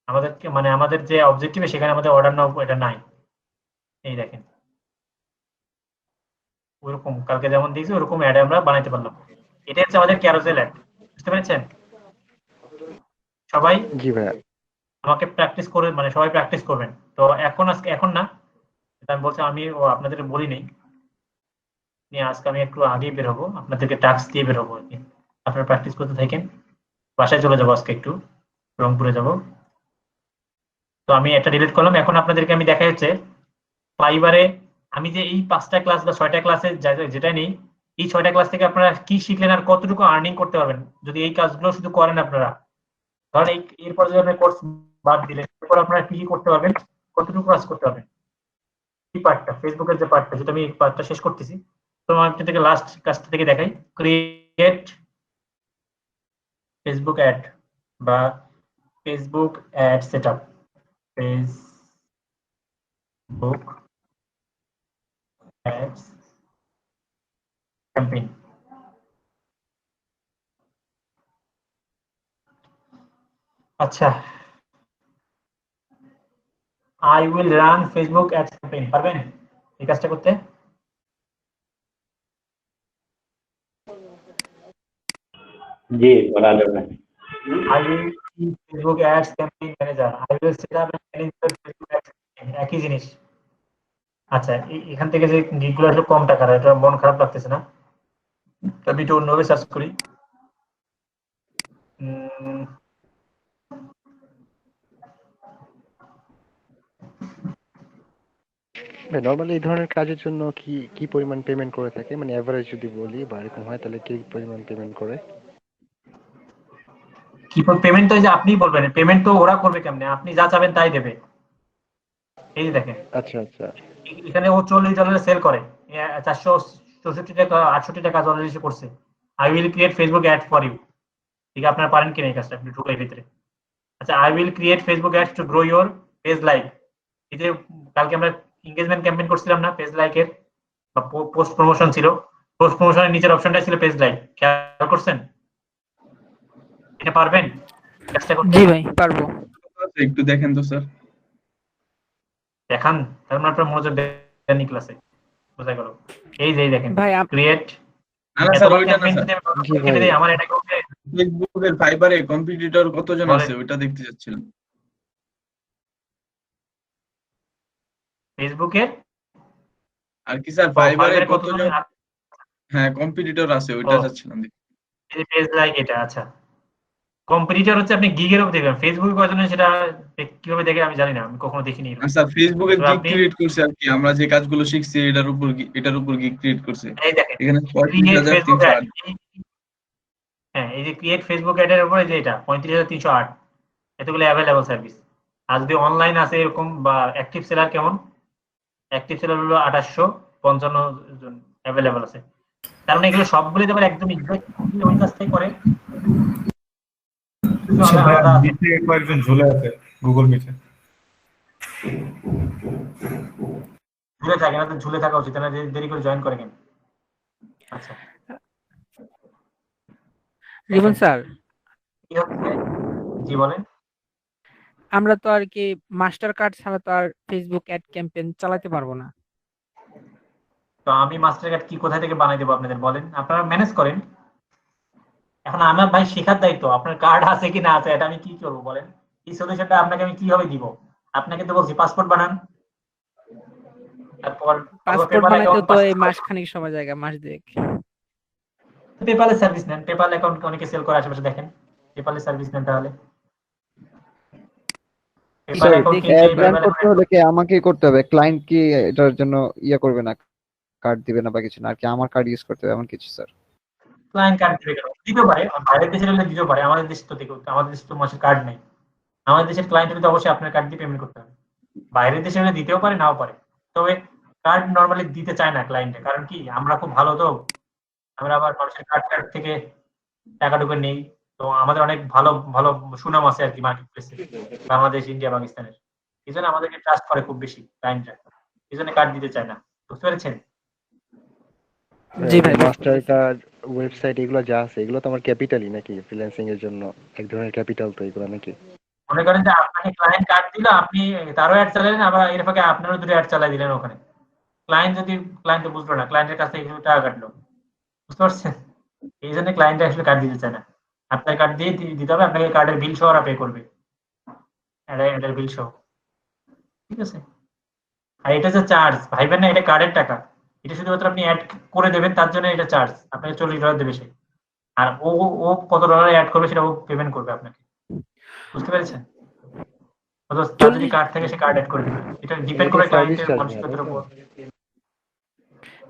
Speaker 1: আমাদেরকে মানে আমাদের যে অবজেক্টিভে সেখানে আমাদের অর্ডার নাও এটা নাই। এই দেখেন ওরকম কালকে যেমন দিয়েছি ওরকম অ্যাড আমরা বানাইতে পারলাম। এটা হচ্ছে আমাদের ক্যারোসেল অ্যাড, বুঝতে পেরেছেন সবাই?
Speaker 10: জি ভাইয়া।
Speaker 1: আমাকে প্র্যাকটিস করে মানে সবাই প্র্যাকটিস করবেন। তো এখন না, আমি বলছি আমি আপনাদের বলি নেই, আজকে আমি একটু আগেই বের হবো, আপনাদেরকে টাস্ক দিয়ে বের হবো আর কি। আপনারা প্র্যাকটিস করতে থাকেন, বাসায় চলে যাবো আজকে একটু। রংপুরে যাব। তো আমি এটা ডিলিট করলাম। এখন আপনাদেরকে আমি দেখাই হচ্ছে ফাইবারে আমি যে এই 5টা ক্লাস বা 6টা ক্লাসে যেটা নেই, এই 6টা ক্লাস থেকে আপনারা কি শিখলেন আর কতটুকু আর্নিং করতে পারবেন যদি এই কাজগুলো শুধু করেন আপনারা। ধরেন এরপর যদি আপনি কোর্স বাদ দিলেন, এরপর আপনারা কি কি করতে পারবেন, কতটুকু কাজ করতে পারবেন। এই পার্টটা ফেসবুকের যে পার্টটা, যেটা আমি এই পার্টটা শেষ করতেছি, তো আমি আপনাদেরকে লাস্ট কাজটা থেকে দেখাই। ক্রিয়েট ফেসবুক অ্যাড বা Facebook ad setup, Facebook ads campaign. আচ্ছা, I will run Facebook ads campaign. পারবেন এই কাজটা করতে?
Speaker 5: জি বলা যাবে।
Speaker 1: I will be Facebook ads campaign manager. I will set up and manage the Facebook ads campaign. একই জিনিস। আচ্ছা, এখান থেকে যে গিগগুলো আসলে কম টাকার, এটা মন খারাপ লাগতেছে না। আমি একটু অন্যভাবে সার্চ করি।
Speaker 10: নরমালি এই ধরনের কাজের জন্য কি কি পরিমাণ পেমেন্ট করে থাকে, মানে এভারেজ যদি বলি বা এরকম হয় তাহলে কি পরিমাণ পেমেন্ট করে?
Speaker 1: কি পেমেন্ট তো যে আপনিই বলবেন, পেমেন্ট তো ওরা করবে কেমনে? আপনি যা চাবেন তাই দেবে। এই যে দেখেন,
Speaker 10: আচ্ছা আচ্ছা
Speaker 1: এখানে ও $40 সেল করে, 464 টাকা 68 টাকা অলরেডি সে করছে। I will create Facebook ad for you. ঠিক, আপনারা পারেন কিনা এই কাজটা? আপনি ঢুকাই ভিতরে। আচ্ছা, I will create Facebook ads to grow your page like. এই যে কালকে আমরা এনগেজমেন্ট ক্যাম্পেইন করছিলাম না, পেজ লাইকের বা পোস্ট প্রমোশন ছিল, পোস্ট প্রমোশনের নিচের অপশনটা ছিল পেজ লাইক। খেয়াল করছেন? এটা পারবেন কাজটা করতে?
Speaker 6: জি ভাই পারবো।
Speaker 4: একটু দেখেন তো স্যার।
Speaker 1: দেখান, তার মানে আপনার মনোযোগ দেননি ক্লাসে, বোঝা গেল। এই যে দেখেন
Speaker 6: ভাই
Speaker 1: ক্রিয়েট।
Speaker 4: না না স্যার, ওইটা না স্যার।
Speaker 1: আমার এটা করতে
Speaker 4: ফেসবুকের ফাইবারে কম্পিটিটর কতজন আছে ওইটা দেখতে যাচ্ছিলাম।
Speaker 1: ফেসবুকে
Speaker 4: আর কি স্যার, ফাইবারে কতজন হ্যাঁ কম্পিটিটর আছে ওইটা যাচ্ছিলাম।
Speaker 1: এই পেজ লাইক এটা। আচ্ছা, কম্পিটিটর হচ্ছে আপনি গিগের উপর দেখবেন, ফেসবুকে কয়জন সেটা কিভাবে দেখে আমি জানি না, আমি কখনো দেখিনি।
Speaker 4: স্যার ফেসবুকে গিগ ক্রিয়েট করছে আর কি, আমরা যে কাজগুলো শিখছি এটার উপর গিগ ক্রিয়েট করছে।
Speaker 1: এই দেখেন
Speaker 4: এখানে 35,308।
Speaker 1: হ্যাঁ, এই যে ক্রিয়েট ফেসবুক অ্যাড এর উপরে যে এটা 35,308, এতগুলো অ্যাভেলেবল সার্ভিস। আর যদি অনলাইন আছে এরকম বা অ্যাক্টিভ সেলার, কেমন অ্যাক্টিভ সেলার হলো 2855 জন অ্যাভেলেবল আছে। তার মানে এগুলো সবগুলো তো একদম এক্স্যাক্টলি ওই কাজটাই করে।
Speaker 12: কয়েকজন ঝুলে আছে গুগল মিটে।
Speaker 1: ঝুলে থাকে না তো, ঝুলে থাকা উচিত না, দেরি করে জয়েন করে কেন? আচ্ছা
Speaker 6: রিবন স্যার,
Speaker 1: জি বলেন।
Speaker 6: আমরা তো আর কি মাস্টার কার্ড ছাড়া তো আর ফেসবুক অ্যাড ক্যাম্পেইন চালাতে পারবো না।
Speaker 1: তো আমি মাস্টার কার্ড কি কোথা থেকে বানাই দেবো আপনাদের, বলেন, আপনারা ম্যানেজ করেন। এখন আমার ভাই শেখার দায়িত্ব, আপনার কার্ড আছে কি না আছে এটা আমি কি করবো বলেন? এই সলিউশনটা আপনাকে আমি কিভাবে দিব? আপনাকে তো বলছি পাসপোর্ট বানান, তারপর
Speaker 6: পাসপোর্ট বানাইতে তো এই মাস খানিক সময় জায়গা, মাস দুয়েক।
Speaker 1: পেপালে সার্ভিস নেন, পেপাল অ্যাকাউন্ট অনেকে সেল করে আশেপাশে, দেখেন পেপালে সার্ভিস নেন। তাহলে
Speaker 13: করতে হলে কি আমাকেই করতে হবে? ক্লায়েন্ট কি এটার জন্য ইয়া করবে না, কার্ড দিবে না বা কিছু না? আর কি আমার কার্ড ইউজ করতে হবে এমন কিছু স্যার?
Speaker 1: ক্লায়েন্ট কার্ড দিবে কেন? দিতে পারে, বাইরের দেশের হলে দিতে পারে, আমাদের দেশে তো আমাদের দেশে তো মাসের কার্ড নেই। আমাদের দেশের ক্লায়েন্ট হলে তো অবশ্যই আপনার কার্ড দিয়ে পেমেন্ট করতে হবে। বাইরের দেশে হলে দিতেও পারে নাও পারে, তবে কার্ড নরমালি দিতে চায় না ক্লায়েন্টে। কারণ কি, আমরা খুব ভালো তো, আমরা আবার মানুষের কার্ড থেকে টাকা ঢুকে নেই, তো আমাদের অনেক ভালো ভালো সুনাম আছে আর কি মার্কেট প্লেসে, বাংলাদেশ, ইন্ডিয়া, পাকিস্তানের। এই জন্য আমাদেরকে ট্রাস্ট করে খুব বেশি ক্লায়েন্টরা, এই জন্য কার্ড দিতে চায় না। বুঝতে পেরেছেন?
Speaker 6: জি ভাই।
Speaker 10: মাস্টার কার্ড, ওয়েবসাইট এগুলো যা আছে এগুলো তো আমার ক্যাপিটালই নাকি? ফ্রিল্যান্সিং এর জন্য এক ধরনের ক্যাপিটাল তো এগুলো নাকি?
Speaker 1: মনে করেন যে আপনাকে ক্লায়েন্ট কার্ড দিল, আপনি তারও অ্যাড চালালেন, আবার এর ফাঁকে আপনারও দুটো অ্যাড চালাই দিলেন ওখানে। ক্লায়েন্ট যদি ক্লায়েন্ট বুঝলো না, ক্লায়েন্টের কাছ থেকে টাকা কাটলো। বুঝতে পারছেন? এই জন্য ক্লায়েন্ট আসলে কার্ড দিতে চায় না। আপনার কার্ড দিয়ে দিতে হবে, আপনাকে কার্ডের বিল সহ ওরা পে করবে, এটার বিল সহ। ঠিক আছে? আর এটা যে চার্জ, ভাইবেন না এটা কার্ডের টাকা, এটা শুধুমাত্র আপনি অ্যাড করে দেবেন, তার জন্য এটা চার্জ। আপনাকে $40 দেবে সে, আর ও কত ডলার অ্যাড করবে সেটা ও পেমেন্ট করবে আপনাকে। বুঝতে পেরেছেন? অথবা তার যদি কার্ড থাকে সে কার্ড অ্যাড করে দিবে। এটা ডিপেন্ড করে ক্লায়েন্টের মানসিকতার উপর।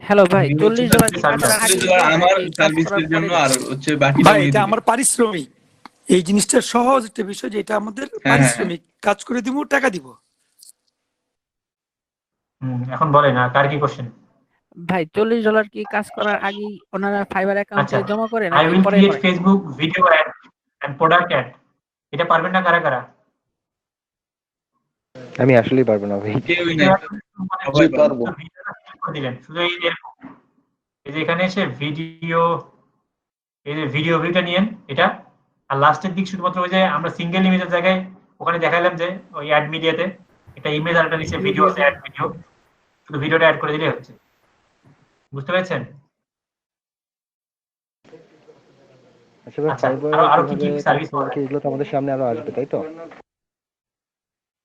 Speaker 6: হ্যালো ভাই, $40 কি কাজ করার আগে
Speaker 4: আমার
Speaker 6: নাকি কাজ
Speaker 4: সার্ভিসের
Speaker 6: করার
Speaker 4: জন্য
Speaker 6: পরে?
Speaker 4: আর হচ্ছে বাকিটা
Speaker 11: ভাই
Speaker 4: উনি
Speaker 11: এটা
Speaker 4: দিবে।
Speaker 11: আমার পারিশ্রমিক। এই জিনিসটা সহজ একটা বিষয় যে এটা আমাদের পারিশ্রমিক, কাজ করে দিব, টাকা দিব।
Speaker 1: এখন বলেন কার কি কোশ্চেন?
Speaker 6: ভাই $40 কি কাজ করার আগেই ওনারা ফাইবার অ্যাকাউন্টে
Speaker 1: আচ্ছা,
Speaker 6: জমা করে
Speaker 1: আই
Speaker 6: নাকি
Speaker 1: উইল
Speaker 6: পরে
Speaker 1: ক্রিয়েট
Speaker 6: করে?
Speaker 1: Facebook video ad and product ad. এটা পারবেন না কারা কারা?
Speaker 10: আমি আসলেই পারবো না ভাই।
Speaker 4: কেউই নাই, সবাই পারবো।
Speaker 1: দিলেন শুধু এরকম। এই যে এখানে এসে ভিডিও, এই যে ভিডিও ভিউটা নিয়েন এটা, আর লাস্টের দিক শুধুমাত্র ওই যে আমরা সিঙ্গেল ইমেজের জায়গায় ওখানে দেখাইলাম যে ওই অ্যাড মিডিয়াতে একটা ইমেজ আর একটা নিচে ভিডিও আছে, অ্যাড ভিডিও, শুধু ভিডিওটা অ্যাড করে দিলেই হচ্ছে। বুঝতে পেরেছেন?
Speaker 10: আচ্ছা ভাই,
Speaker 1: আচ্ছা,
Speaker 10: ফাইবার
Speaker 1: আরো কি কি সার্ভিস পাওয়া যায়?
Speaker 10: এগুলো তো আমাদের সামনে আরো আসবে, তাই তো?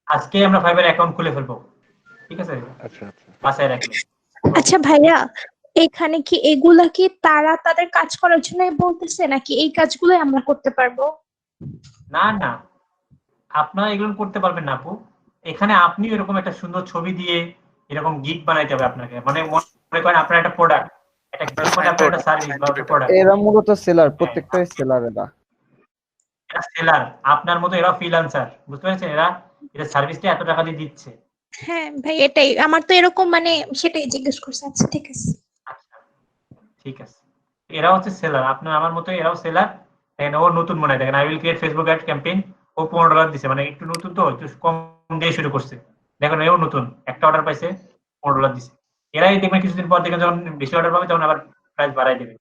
Speaker 1: আজকে আমরা ফাইবার অ্যাকাউন্ট খুলে ফেলবো, ঠিক আছে?
Speaker 10: আচ্ছা আচ্ছা।
Speaker 1: বাসায় রাখলে।
Speaker 14: আচ্ছা ভাইয়া, এখানে কি এগুলা কি তারা তাদের কাজ করার জন্য বলতেছে নাকি এই কাজগুলো আমরা করতে পারবো?
Speaker 1: না না, আপনারা এগুলো করতে পারবেন না আপু। এখানে আপনি এরকম একটা সুন্দর ছবি দিয়ে এরকম গিগ বানাইতে হবে আপনাকে। মানে মনে করেন আপনার একটা প্রোডাক্ট, একটা গিগ মানে আপনার একটা সার্ভিস বা একটা প্রোডাক্ট।
Speaker 13: এরা মূলত সেলার, প্রত্যেকটাই সেলার এরা।
Speaker 1: এরা সেলার, আপনার মতো এরা ফ্রিল্যান্সার। বুঝতে পেরেছেন? এরা সার্ভিসটা এত টাকা দিয়ে দিচ্ছে।
Speaker 14: হ্যাঁ ভাই, এটাই আমার তো এরকম মানে সেটাই জিজ্ঞেস করছে। আচ্ছা ঠিক আছে।
Speaker 1: ঠিক আছে, এরা হচ্ছে সেলার, আপনার আমার মতো এরাও সেলার। দেখেন ও নতুন মনে হয়, দেখেন I will create Facebook ad campaign, ও $15 দিছে, মানে একটু নতুন তো, একটু কম দিয়ে শুরু করছে। দেখেন এও নতুন, একটা অর্ডার পাইছে, $15 দিছে। এরাই দেখবেন কিছুদিন পর দেখেন যখন বেশি অর্ডার পাবে তখন আবার প্রাইস বাড়াই দেবে।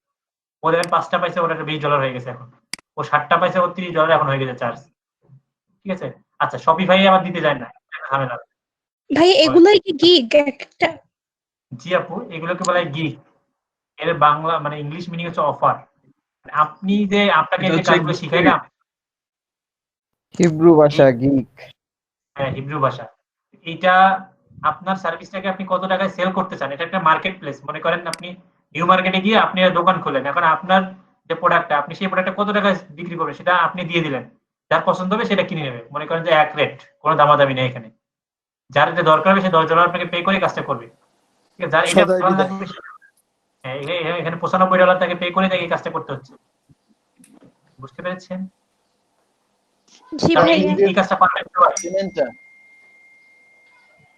Speaker 1: ও দেখেন 5টা পাইছে, ওটা $20 হয়ে গেছে এখন। ও 60টা পাইছে, ওর $30 এখন হয়ে গেছে চার্জ। ঠিক আছে? আচ্ছা, শপিফাই আবার দিতে যায় না, ঝামেলা।
Speaker 14: ভাই এগুলাই কি গিগ একটা?
Speaker 1: জি আপু, এগুলোকে বলা হয় গিগ। এর বাংলা মানে ইংলিশ মিনিং হচ্ছে অফার। আপনি যে আপনাকে যে কাজগুলো শিখাইলাম,
Speaker 13: হিব্রু ভাষা গিগ।
Speaker 1: হ্যাঁ, হিব্রু ভাষা। এটা আপনার সার্ভিসটাকে আপনি কত টাকায় সেল করতে চান, এটা একটা মার্কেট প্লেস। মনে করেন আপনি নিউ মার্কেটে গিয়ে আপনি দোকান খোলেন, এখন আপনার যে প্রোডাক্টটা, আপনি সেই প্রোডাক্টটা কত টাকায় বিক্রি করবেন সেটা আপনি দিয়ে দিলেন, যার পছন্দ হবে সেটা কিনে নেবে। মনে করেন যে এক রেট, কোনো দামাদামি নেই এখানে। যার যে দরকার হবে সে $10 আপনাকে পে করে কাজটা করবে। ঠিক আছে? যার এটা ভালো লাগবে, হ্যাঁ, এখানে $95 তাকে পে করে তাকে এই কাজটা করতে হচ্ছে। বুঝতে পেরেছেন?
Speaker 14: জি
Speaker 1: তাহলে
Speaker 14: ভাইয়া।
Speaker 1: এই কাজটা পারবেন?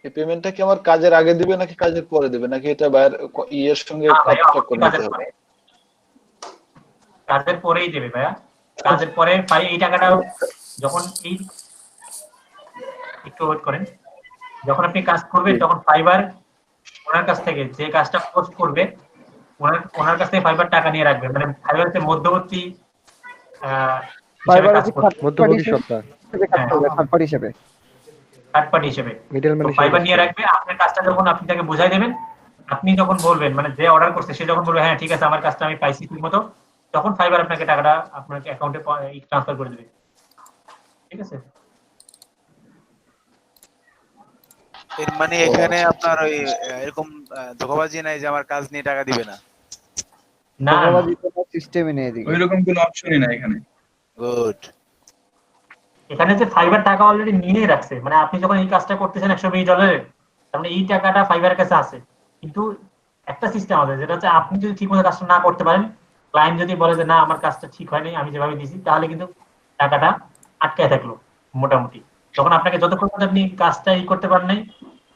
Speaker 15: এই পেমেন্টটা কি আমার কাজের আগে দিবে নাকি কাজের পরে দিবে, নাকি এটা বাইরের ইয়ের সঙ্গে কন্ট্রাক্ট করে নিতে হবে?
Speaker 1: কাজের পরেই দেবে ভাইয়া। কাজের পরে পাই এই টাকাটা যখন এই একটু ওয়েট করেন, যখন আপনি কাজ করবেন তখন ফাইবার ওনার কাছ থেকে যে কাজটা পোস্ট করবে ওনার কাছ থেকে ফাইবার টাকা নিয়ে রাখবে। মানে ফাইবার হচ্ছে মধ্যবর্তী
Speaker 13: ফাইবার
Speaker 1: কাজ
Speaker 13: হচ্ছে
Speaker 1: করবে,
Speaker 10: মধ্যবর্তী সত্তা,
Speaker 13: থার্ড পার্টি হিসেবে।
Speaker 1: থার্ড পার্টি হিসেবে
Speaker 10: মিডলম্যান হিসেবে।
Speaker 1: ফাইবার নিয়ে রাখবে। আপনার কাজটা যখন আপনি তাকে বোঝাই দেবেন, আপনি যখন বলবেন, মানে যে অর্ডার করছে সে যখন বলবে হ্যাঁ ঠিক আছে আমার কাজটা আমি পাইছি ঠিক মতো, তখন ফাইবার আপনাকে টাকাটা আপনার অ্যাকাউন্টে ট্রান্সফার করে দেবে। ঠিক আছে?
Speaker 9: এর মানে এখানে আপনার ওই এরকম ধোঁকাবাজি নাই যে আমার কাজ নিয়ে টাকা দিবে না?
Speaker 1: না,
Speaker 13: ধোঁকাবাজি কোনো সিস্টেমে নেই এদিকে।
Speaker 4: ওইরকম কোনো অপশনই নাই এখানে।
Speaker 9: গুড।
Speaker 1: এখানে যে ফাইবার টাকা অলরেডি নিয়ে রাখছে, মানে আপনি যখন এই কাজটা করতেছেন $120, তার মানে এই টাকাটা ফাইবারের কাছে আছে। কিন্তু একটা সিস্টেম আছে যেটা হচ্ছে আপনি যদি ঠিকমতো কাজটা না করতে পারেন, ক্লায়েন্ট যদি বলে যে না আমার কাজটা ঠিক হয়নি আমি যেভাবে দিছি, তাহলে কিন্তু টাকাটা আটকায় থাকলো মোটামুটি। তখন আপনাকে যতক্ষণ পর্যন্ত আপনি কাজটা করতে পারেন নাই,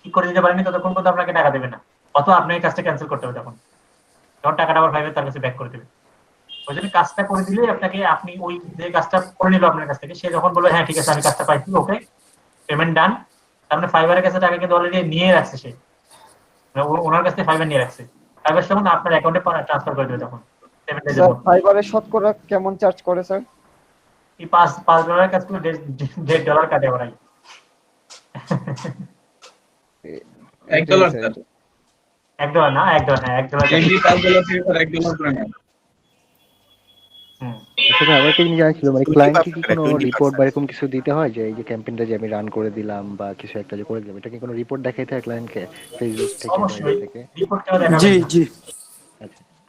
Speaker 1: ঠিক করে দিতে পারেননি, ততক্ষণ পর্যন্ত আপনাকে টাকা দেবে না। অথবা আপনাকে কাজটা ক্যান্সেল করতে হবে তখন টাকাটা আবার ফাইবার তার কাছে ব্যাক করে দেবে। ওই জন্য কাজটা করে দিলে আপনাকে, আপনি ওই যে কাজটা করে নিল আপনার কাছ থেকে, সে যখন বলবে হ্যাঁ ঠিক আছে আমি কাজটা পাইছি, ওকে পেমেন্ট ডান, তার মানে ফাইবারের কাছে টাকা কিন্তু অলরেডি নিয়ে রাখছে সে, ওনার কাছ থেকে ফাইবার নিয়ে রাখছে। ফাইবার তখন আপনার অ্যাকাউন্টে ট্রান্সফার করে দেবে তখন পেমেন্টের জন্য।
Speaker 13: ফাইবারের শতকরা কেমন চার্জ করে স্যার?
Speaker 1: এই $5 কাজ করে $1.5 কাটে ওরাই।
Speaker 4: $1 স্যার।
Speaker 1: $1 না, $1 হ্যাঁ, $1
Speaker 4: এমনি $5 থেকে $1 করে নেন।
Speaker 10: আচ্ছা ভাই, আমার একটা জিনিস জানা ছিল, মানে ক্লায়েন্টকে কি কোনো রিপোর্ট বা এরকম কিছু দিতে হয় যে এই যে ক্যাম্পেইনটা যে আমি রান করে দিলাম বা কিছু একটা যে করে দিলাম, এটা কি কোনো রিপোর্ট দেখাইতে হয় ক্লায়েন্টকে ফেসবুক থেকে বা
Speaker 1: অবশ্যই
Speaker 10: থেকে?
Speaker 1: রিপোর্ট কেন দেখাবেন?
Speaker 11: জি জি।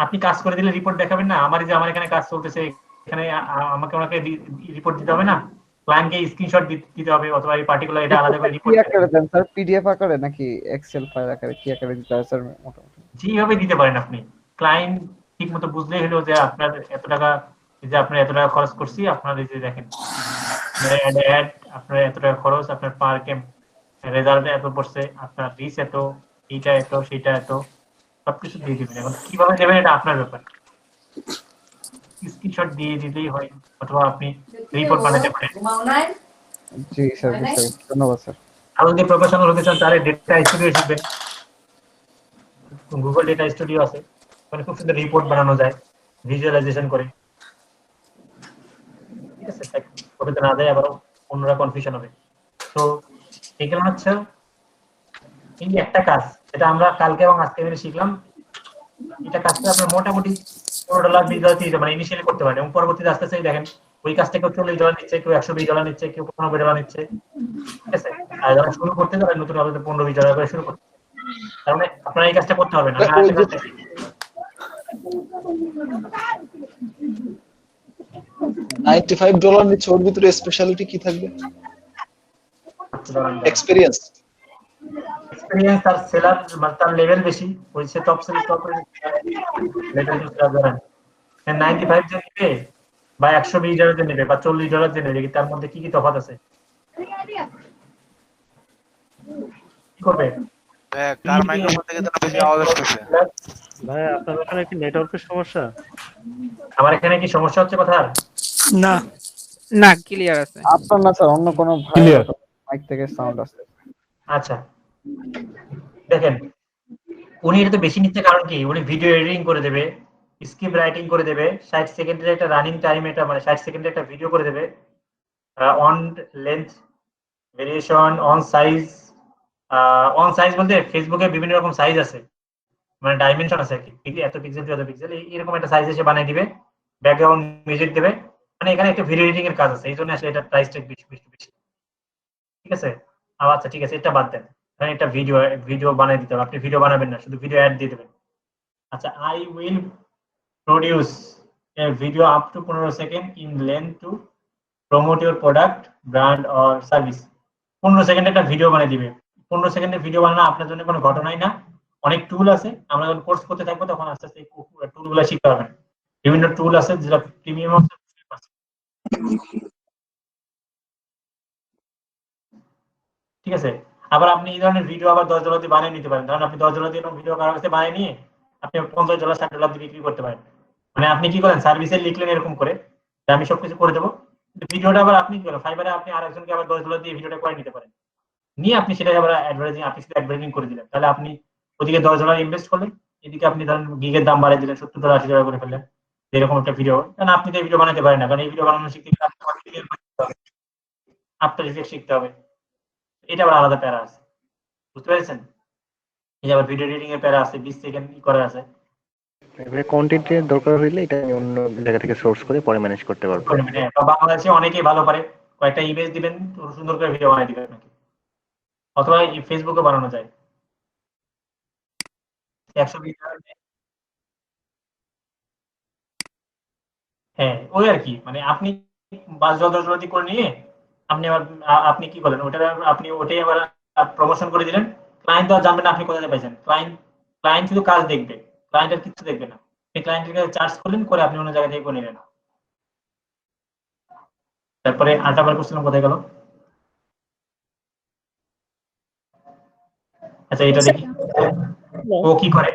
Speaker 1: আপনি কাজ করে দিলে রিপোর্ট দেখাবেন না? আমার যে আমার এখানে কাজ চলতেছে, এখানে আমাকে ওনাকে রিপোর্ট দিতে হবে না? ক্লায়েন্টকে স্ক্রিনশট দিতে হবে অথবা এই পার্টিকুলার এটা আলাদা করে
Speaker 13: কি
Speaker 1: রিপোর্ট
Speaker 13: আকারে দেন স্যার? পিডিএফ আকারে নাকি এক্সেল ফাইল আকারে, কি আকারে দিতে হয় স্যার মোটামুটি?
Speaker 1: যেভাবে দিতে পারেন আপনি। ক্লায়েন্ট ঠিক মতো বুঝলেই হলো যে আপনার এত টাকা, যে আপনার এত টাকা খরচ করছি, আপনার এই যে দেখেন অ্যাড আপনার এত টাকা খরচ, আপনার পার ক্যাম্প রেজাল্ট এত পড়ছে, আপনার রিচ এত, এইটা এত, সেটা এত, সবকিছু দিয়ে দিবেন। এখন কিভাবে দেবেন এটা আপনার ব্যাপার। স্ক্রিনশট দিয়ে দিলেই হয় অথবা আপনি রিপোর্ট বানাতে পারেন।
Speaker 13: জি স্যার, বুঝতে পেরেছি। ধন্যবাদ স্যার।
Speaker 1: আর যদি প্রফেশনাল হতে চান তাহলে ডেটা স্টুডিও শিখবেন। গুগল ডেটা স্টুডিও আছে, মানে খুব সুন্দর রিপোর্ট বানানো যায় ভিজুয়ালাইজেশন করে। ঠিক আছে, কবিতা না দেয় আবার অন্যরা কনফিউশন হবে। তো এগুলো হচ্ছে এই একটা কাজ যেটা আমরা কালকে এবং আজকে মিলে শিখলাম। এটা কাজটা আপনার মোটামুটি $15 $20 30 মানে ইনিশিয়ালি করতে পারেন এবং পরবর্তীতে আস্তে আস্তে দেখেন ওই কাজটা কেউ $40 নিচ্ছে, কেউ $120 নিচ্ছে, কেউ $90 নিচ্ছে। ঠিক আছে, আর যারা শুরু করতে যাবে নতুন ভাবে $15-20 করে শুরু করতে, তার মানে আপনারা এই কাজটা করতে পারবেন। আমি আরেকটা কাজ দেখি।
Speaker 15: $95 নিচ্ছে, ওর ভিতরে স্পেশালিটি কি থাকবে? এক্সপেরিয়েন্স
Speaker 1: আর সেলার মানে তার লেভেল বেশি, ওই সে top sell top level two seller ধরেন 95 জন নেবে বা $120 জন নেবে বা $40 জন নেবে, তার মধ্যে কি কি তফাৎ আছে? কি করবে?
Speaker 9: কার মাইক্রোফোন থেকে তো বেশি আওয়াজ আসছে?
Speaker 2: ভাই আপনার ওখানে কি নেটওয়ার্কের সমস্যা?
Speaker 1: আমার এখানে কি সমস্যা হচ্ছে কথার?
Speaker 11: না
Speaker 6: না, ক্লিয়ার আছে।
Speaker 13: আপনার না স্যার, অন্য কোনো ভাই মাইক থেকে সাউন্ড আসছে।
Speaker 1: আচ্ছা দেখেন, উনি এটা তো বেশি নিচ্ছে কারণ কি, উনি ভিডিও এডিটিং করে দেবে, স্ক্রিপ্ট রাইটিং করে দেবে, 60 সেকেন্ডের একটা রানিং টাইম, এটা মানে 60 সেকেন্ডের একটা ভিডিও করে দেবে, on length variation, on size বলতে ফেসবুকে বিভিন্ন রকম সাইজ আছে, মানে ডাইমেনশন আছে আর কি, এত পিক্সেল এত পিক্সেল এরকম একটা সাইজ এসে বানিয়ে দিবে, ব্যাকগ্রাউন্ড মিউজিক দেবে, মানে এখানে একটা ভিডিও এডিটিং এর কাজ আছে, এই জন্য আসলে এটা প্রাইসটা বেশি। ঠিক আছে, আচ্ছা ঠিক আছে, এটা বাদ দেন, এখানে একটা ভিডিও বানিয়ে দিতে হবে, আপনি ভিডিও বানাবেন না, শুধু ভিডিও অ্যাড দিয়ে দেবেন। আচ্ছা, I will produce A video up to 15 second in length to promote your product, brand or service. 15 সেকেন্ডের একটা ভিডিও বানিয়ে দিবে। 15 সেকেন্ডের ভিডিও বানানো আপনার জন্য কোনো ঘটনাই না, অনেক টুল আছে, আমরা যখন কোর্স করতে থাকবো তখন আস্তে আস্তে টুলগুলো শিখতে পারবেন। বিভিন্ন টুল আছে যেটা প্রিমিয়াম আছে। ঠিক আছে, আবার আপনি এই ধরনের ভিডিও আবার $10 দিয়ে বানিয়ে নিতে পারেন, কারণ আপনি $10 দিয়ে ভিডিও কারোর কাছে বানিয়ে নিয়ে আপনি $50 $60 দিয়ে বিক্রি করতে পারেন। মানে আপনি কি করেন, সার্ভিসে লিখলেন এরকম করে যে আমি সবকিছু করে দেবো, ভিডিওটা আবার আপনি কি করেন, ফাইবারে আপনি আরেকজনকে আবার $10 দিয়ে ভিডিওটা করে নিতে পারেন, নিয়ে আপনি সেটা আবার অ্যাডভার্টাইজিং, আপনি শুধু অ্যাডভার্টাইজিং করে দিলেন, তাহলে আপনি ওদিকে $10 ইনভেস্ট করলেন, এদিকে আপনি ধরেন গিগের দাম বাড়িয়ে দিলেন, $70 $80 করে ফেললেন এরকম একটা ভিডিও। কারণ আপনি তো এই ভিডিও বানাতে পারেন না, কারণ এই ভিডিও বানানো শিখতে আফটার ইফেক্ট শিখতে হবে, এটা আবার আলাদা প্যারা আছে, বুঝতে পেরেছেন? এই যে আবার ভিডিও এডিটিং এর প্যারা আছে, 20 সেকেন্ড করা আছে।
Speaker 10: এবারে কন্টেন্টের দরকার হইলে এটা আমি অন্য জায়গা থেকে সোর্স করে পরে ম্যানেজ করতে পারবো।
Speaker 1: বাংলাদেশে অনেকেই ভালো পারে, কয়েকটা ইমেজ দিবেন, সুন্দর করে ভিডিও বানাই দিবেন আপনাকে, অথবা ফেসবুকে বানানো যায়। 120 হ্যাঁ, ওই আর কি, মানে আপনি $10 করে নিয়ে আপনি আবার আপনি কি করেন, ওটা আপনি ওটাই আবার প্রমোশন করে দিলেন, ক্লায়েন্ট তো আর জানবে না আপনি কোথায় পাইছেন, ক্লায়েন্ট শুধু কাজ দেখবে, ক্লায়েন্টের কিছু দেখবে না, আপনি ক্লায়েন্টের কাছে চার্জ করলেন, করে আপনি অন্য জায়গা থেকে করে নিলেন। তারপরে আরেকবার করছিলাম, কোথায় গেল? আচ্ছা, এটা দেখি ও কি করে।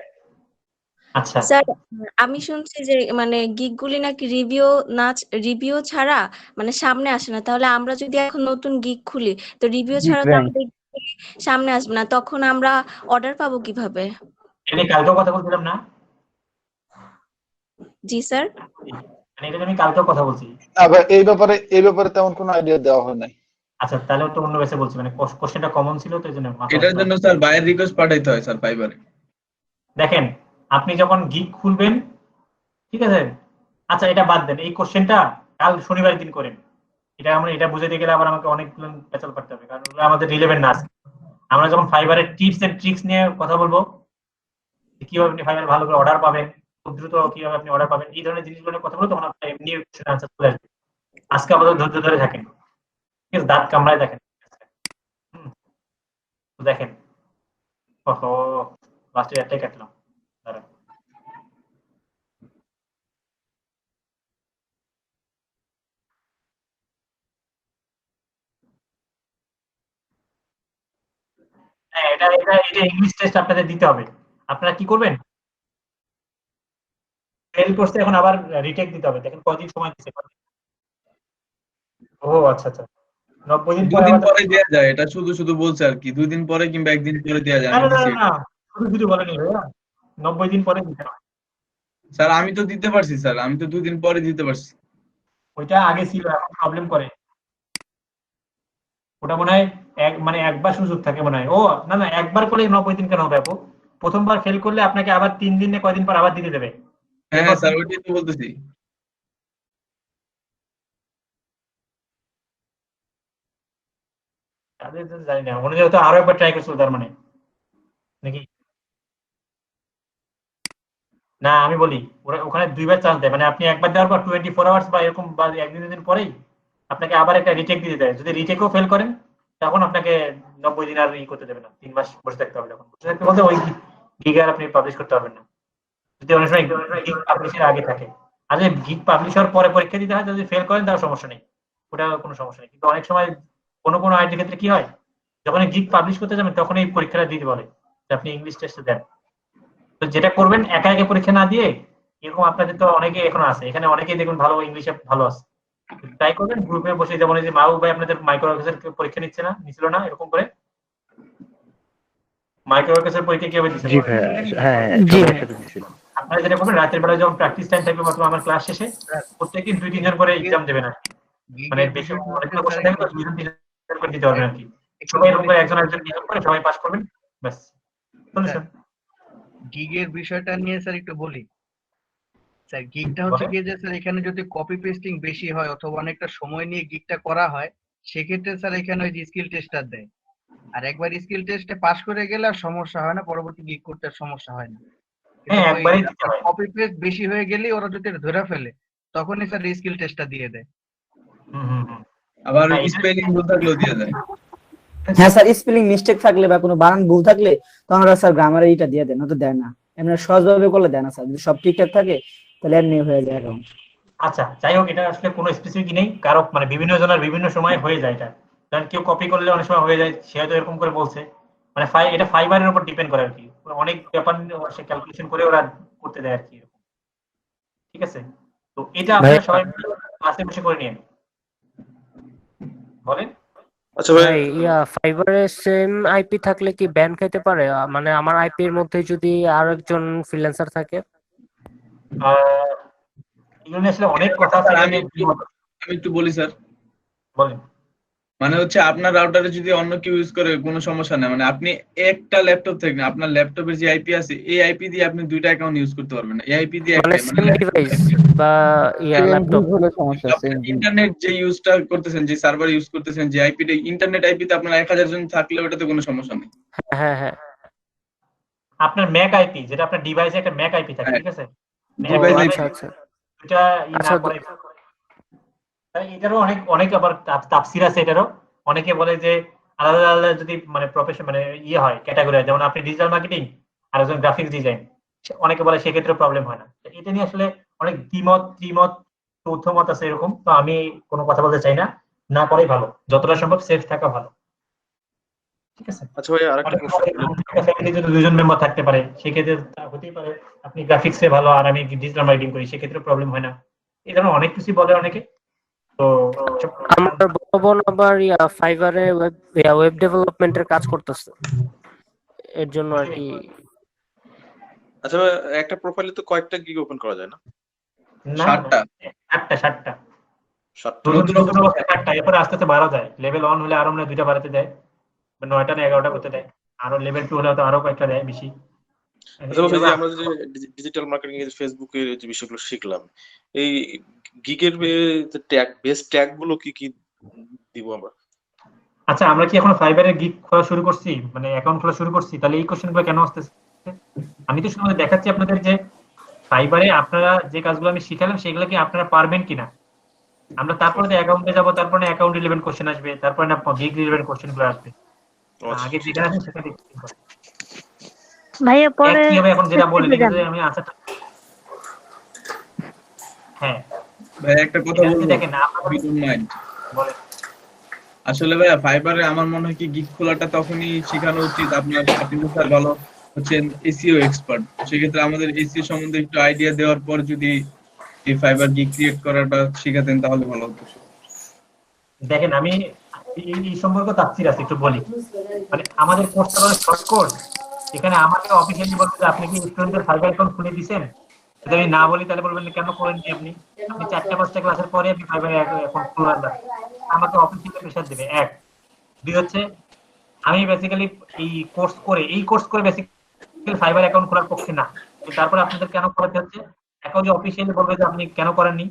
Speaker 1: আচ্ছা
Speaker 3: স্যার, আমি শুনছি যে মানে গিগগুলি নাকি রিভিউ ছাড়া মানে সামনে আসে না, তাহলে আমরা যদি এখন নতুন গিগ খুলি তো রিভিউ ছাড়া তো আমাদের সামনে আসবে না, তখন আমরা অর্ডার পাবো কিভাবে?
Speaker 1: এটা কালকেও কথা বলছিলাম না?
Speaker 3: জি স্যার,
Speaker 1: মানে এটা আমি কালকেও কথা বলছি।
Speaker 15: এই ব্যাপারে তেমন কোনো আইডিয়া দেওয়া হয় নাই।
Speaker 1: আচ্ছা, তাহলে তো অন্য বেসে বলছি, মানে কোশ্চেনটা কমন ছিল তো এইজন্য।
Speaker 4: এটার জন্য স্যার বাইরের রিকোয়েস্ট পাঠাইতে হয় স্যার ফাইবারে।
Speaker 1: দেখেন, আপনি যখন গিগ খুলবেন, ঠিক আছে, আচ্ছা এটা বাদ দেন, এই কোশ্চেনটা কাল শনিবার দিন করেন, এটা বুঝাতে গেলে আবার আমাকে অনেক পেছাল করতে হবে, কারণ ওগুলো আমাদের রিলেভেন্ট না। আমরা যখন ফাইবারের টিপস এন্ড ট্রিক্স নিয়ে কথা বলবো, কিভাবে আপনি ফাইবার ভালো করে অর্ডার পাবেন, খুব দ্রুত কিভাবে আপনি অর্ডার পাবেন, এই ধরনের জিনিসগুলো নিয়ে কথা বলবো, তখন আপনার এমনি আনসার চলে আসবে। আজকে আমাদের ধৈর্য ধরে থাকেন, ঠিক আছে, দাঁত কামড়ায় দেখেন। দেখেন, ওহো, লাস্টের একটাই কাটলাম। দাঁড়ান। হ্যাঁ, এটা ইংলিশ টেস্ট আপনাদের দিতে হবে। আপনারা কি করবেন? ফেল করতে এখন আবার রিটেক দিতে হবে। দেখেন কয়দিন সময় দিচ্ছে। ও আচ্ছা আচ্ছা, 90 দিন পরে
Speaker 4: দুদিন
Speaker 1: আবার
Speaker 4: পরে দেওয়া যায়, এটা শুধু শুধু বলছে আর কি, 2 দিন পরে কিংবা 1 দিন পরে দেওয়া যায়,
Speaker 1: না
Speaker 4: আমি
Speaker 1: না না
Speaker 4: দিছি।
Speaker 1: না, শুধু শুধু বলেনি ভাইয়া, 90 দিন পরে দিতে হবে।
Speaker 4: স্যার আমি তো দিতে পারছি স্যার, আমি তো 2 দিন পরে দিতে পারছি।
Speaker 1: ওইটা আগে ছিল, এখন প্রবলেম করে। ওটা মনে হয় মানে একবার সুযোগ থাকে মনে হয়। ও না না, একবার করে 90 দিন কেন হবে আপু? প্রথমবার ফেল করলে আপনাকে আবার 3 দিন না কয়দিন পর আবার দিতে দেবে।
Speaker 4: হ্যাঁ হ্যাঁ স্যার, ওইটাই তো বলতেছি।
Speaker 1: তাদের তো জানি না, মনে হয় তো আরো একবার ট্রাই করছিল তার মানে, নাকি? না আমি বলি, ওরা ওখানে 2বার চান্স দেয়, মানে আপনি একবার দেওয়ার পর 24 আওয়ার্স বা এরকম বা একদিন দুদিন পরেই আপনাকে আবার একটা রিটেক দিতে দেয়। যদি রিটেকও ফেল করেন তখন আপনাকে 90 দিন আর করতে দেবে না, 3 মাস বসে থাকতে হবে। তখন বসে থাকতে বলতে ওই গিগ আর আপনি পাবলিশ করতে পারবেন না, যদি অনেক সময় গিগ পাবলিশের আগে থাকে। আর যদি গিগ পাবলিশ হওয়ার পরে পরীক্ষা দিতে হয়, যদি ফেল করেন তার সমস্যা নেই, ওটা কোনো সমস্যা নেই। কিন্তু অনেক সময় কোনো আইডির ক্ষেত্রে কি হয়, যখন গিগ পাবলিশ করতে যাবেন তখন এই পরীক্ষাটা দিতে বলে যে আপনি ইংলিশ টেস্টে দেন। তো যেটা করবেন, একা একা পরীক্ষা না দিয়ে, এরকম আপনাদের তো অনেকেই এখন আছে, এখানে অনেকেই দেখুন ভালো ইংলিশে ভালো আছে, ট্রাই করবেন গ্রুপে বসে। যেমন এই যে মাহবুব ভাই আপনাদের মাইক্রো অফিসের পরীক্ষা নিছিল না, এরকম করে মাইক্রো অফিসের পরীক্ষা কিভাবে দিচ্ছেন?
Speaker 10: জি ভাইয়া, হ্যাঁ
Speaker 6: জি
Speaker 10: সবাই
Speaker 6: ভাইয়া।
Speaker 10: একসাথে দিছিলাম।
Speaker 1: আপনারা যেটা করবেন, রাতের বেলা যখন প্র্যাকটিস টাইম থাকবে অথবা আমার ক্লাস শেষে প্রত্যেকদিন 2-3 জন করে এক্সাম দেবেন আর কি। মানে বেশি অনেকগুলো কোশ্চেন থাকবে তো 2-3 জন করে দিতে পারবেন আর কি। সবাই এরকম করে একজন নিয়োগ করে সবাই পাস করবেন, ব্যাস সলিউশন।
Speaker 16: গিগের বিষয়টা নিয়ে স্যার একটু বলি। স্যার গিগটা হচ্ছে কি যে স্যার এখানে যদি কপি পেস্টিং বেশি হয় অথবা অনেকটা সময় নিয়ে গিগটা করা হয়, সেক্ষেত্রে স্যার এখানে ওই যে স্কিল টেস্টার দেয়। আর একবার স্কিল টেস্টে পাস করে গেলে আর সমস্যা হয় না, পরবর্তী গিগ করতে আর সমস্যা হয় না।
Speaker 1: হ্যাঁ, একবারই দিতে হয়।
Speaker 16: কপি পেস্ট বেশি হয়ে গেলেই ওরা যদি এটা ধরে ফেলে তখনই স্যার স্কিল টেস্টটা দিয়ে দেয়।
Speaker 4: আবার স্পেলিং ভুল থাকলেও দিয়ে দেয়।
Speaker 17: হ্যাঁ স্যার, স্পেলিং মিস্টেক থাকলে বা কোনো বানান ভুল থাকলে তখন ওরা স্যার গ্রামার এইটা দিয়ে দেয়, নয়তো দেয় না। এমনি সহজভাবে করলে দেয় না স্যার, যদি সব ঠিকঠাক থাকে তাহলে এমনি হয়ে যায় এখন।
Speaker 1: আচ্ছা, যাই হোক, এটা আসলে কোনো স্পেসিফিক নেই, কারো মানে বিভিন্ন জনের বিভিন্ন সময় হয়ে যায় এটা। কারণ কেউ কপি করলে অনেক সময় হয়ে যায়, সে হয়তো এরকম করে বলছে। মানে এটা ফাইবারের উপর ডিপেন্ড করে আর কি, অনেক ব্যাপার সে ক্যালকুলেশন করে ওরা করতে দেয় আর কি। ঠিক আছে, তো এটা আপনারা সবাই ক্লাসে বসে করে নিন। বলেন।
Speaker 18: আচ্ছা ভাই, ফাইবারে সেম আইপি থাকলে কি ব্যান খেতে পারে? মানে আমার আইপি এর মধ্যে যদি আরেকজন ফ্রিল্যান্সার থাকে?
Speaker 1: এগুলো আসলে অনেক কথা আছে।
Speaker 4: আমি একটু বলি স্যার।
Speaker 1: বলেন।
Speaker 4: মানে হচ্ছে আপনার রাউটারে যদি অন্য কেউ ইউজ করে কোনো সমস্যা নেই, মানে আপনি একটা ল্যাপটপ থেকে আপনার ল্যাপটপের যে আইপি আছে এই আইপি দিয়ে আপনি 2টা অ্যাকাউন্ট ইউজ করতে পারবেন না। এই আইপি দিয়ে
Speaker 18: মানে সেম ডিভাইস বা ল্যাপটপ
Speaker 4: ইন্টারনেট যে ইউজটা করতেছেন, যে সার্ভার ইউজ করতেছেন, যে আইপিটা ইন্টারনেট আইপিতে আপনার 1000 জন থাকলে ওটাতে কোনো সমস্যা নেই।
Speaker 18: হ্যাঁ হ্যাঁ,
Speaker 1: আপনার ম্যাক আইপি, যেটা আপনার ডিভাইসে একটা ম্যাক আইপি থাকে, ঠিক আছে?
Speaker 18: আচ্ছা আচ্ছা
Speaker 1: এটা এটারও অনেক আবার তাফসীর আছে এটারও। অনেকে বলে যে আলাদা আলাদা যদি মানে প্রফেশন মানে হয় ক্যাটাগরি, যেমন আপনি ডিজিটাল মার্কেটিং আর একজন গ্রাফিক্স ডিজাইন, অনেকে বলে সেক্ষেত্রে প্রবলেম হয় না। এটা নিয়ে আসলে অনেক দ্বিমত ত্রিমত চৌথমত আছে এরকম। তো আমি কোনো কথা বলতে চাই না, না করাই ভালো, যতটা সম্ভব সেফ থাকা ভালো। ঠিক আছে।
Speaker 18: আচ্ছা ভাই, আরেকটা প্রশ্ন।
Speaker 1: ফ্যামিলি যদি 2 জন মেম্বার থাকতে পারে, সেক্ষেত্রে হতেই পারে আপনি গ্রাফিক্সে ভালো আর আমি ডিজিটাল মার্কেটিং করি, সেক্ষেত্রে প্রবলেম হয় না। এই ধরনের অনেক কিছু বলে অনেকে। তো
Speaker 18: আমার বড় বোন আবার ফাইবারে ওয়েব ডেভেলপমেন্টের কাজ করতেছে, এর জন্য আর কি।
Speaker 19: আচ্ছা, একটা প্রোফাইলে তো কয়েকটা গিগ ওপেন করা যায় না?
Speaker 4: 7টা।
Speaker 1: এরপরে আস্তে আস্তে বাড়া যায়। লেভেল 1 হলে আরো 2টা বাড়াতে দেয়, 9টা না 11টা করতে দেয়। আরো লেভেল 2 হলে তো আরো কয়েকটা দেয় বেশি।
Speaker 19: আচ্ছা ভাই, আমরা যে ডিজিটাল মার্কেটিং এর ফেসবুকের যে বিষয়গুলো শিখলাম, এই গিগের ট্যাগ বেস ট্যাগ গুলো কি কি দিব আমরা?
Speaker 1: আচ্ছা, আমরা কি এখন ফাইবারে গিগ খোলা শুরু করছি, মানে অ্যাকাউন্ট খোলা শুরু করছি? তাহলে এই কোশ্চেনগুলো কেন আসতেছে? আমি তো শুধু দেখাচ্ছি আপনাদের যে ফাইবারে আপনারা যে কাজগুলো আমি শিখালাম সেগুলো কি আপনারা পারবেন কিনা। আমরা তারপরে অ্যাকাউন্টে যাব, তারপরে অ্যাকাউন্ট রিলেভেন্ট কোশ্চেন আসবে, তারপরে না গিগ রিলেভেন্ট কোশ্চেন গুলো আসবে। আগে যেটা আছে সেটা দেখতে হবে।
Speaker 14: ভাইয়া পরে
Speaker 1: কি হবে এখন যেটা বললেন যে আমি আনসারটা, হ্যাঁ
Speaker 4: ভাই একটা কথা বলবো,
Speaker 1: দেখেন
Speaker 4: বলেন। আসলে ভাই ফাইবারে আমার মনে হয় কি গিগ খোলাটা তখনই শেখানো উচিত আপনার, আপনি স্যার ভালো হচ্ছেন এসইও এক্সপার্ট, সেক্ষেত্রে আমাদের এসইও সম্বন্ধে একটু আইডিয়া দেওয়ার পর যদি এই ফাইবার গিগ ক্রিয়েট করাটা শেখাতেন তাহলে ভালো হতো।
Speaker 1: দেখেন আমি এই সম্পর্কে তাফসীর আছে একটু বলি। মানে আমাদের কোর্সটা হলো শর্ট কোর্স, এখানে আমাকে অফিশিয়ালি বলতে যে আপনি কি স্টুডেন্টদের ফাইবার অ্যাকাউন্ট খুলে দিয়েছেন, যদি আমি না বলি তাহলে বলবেন কেন করেননি আপনি 4টা-5টা ক্লাসের পরে আপনি ফাইবার অ্যাকাউন্ট খোলার না, আমাকে অফিসিয়ালি প্রেশার দেবে। এক, দুই হচ্ছে আমি বেসিক্যালি এই কোর্স করে বেসিক্যালি ফাইবার অ্যাকাউন্ট খোলার পক্ষে না, তারপরে আপনাদের কেন করাতে হচ্ছে, এখন যে অফিসিয়ালি বলবে যে আপনি কেন করেননি।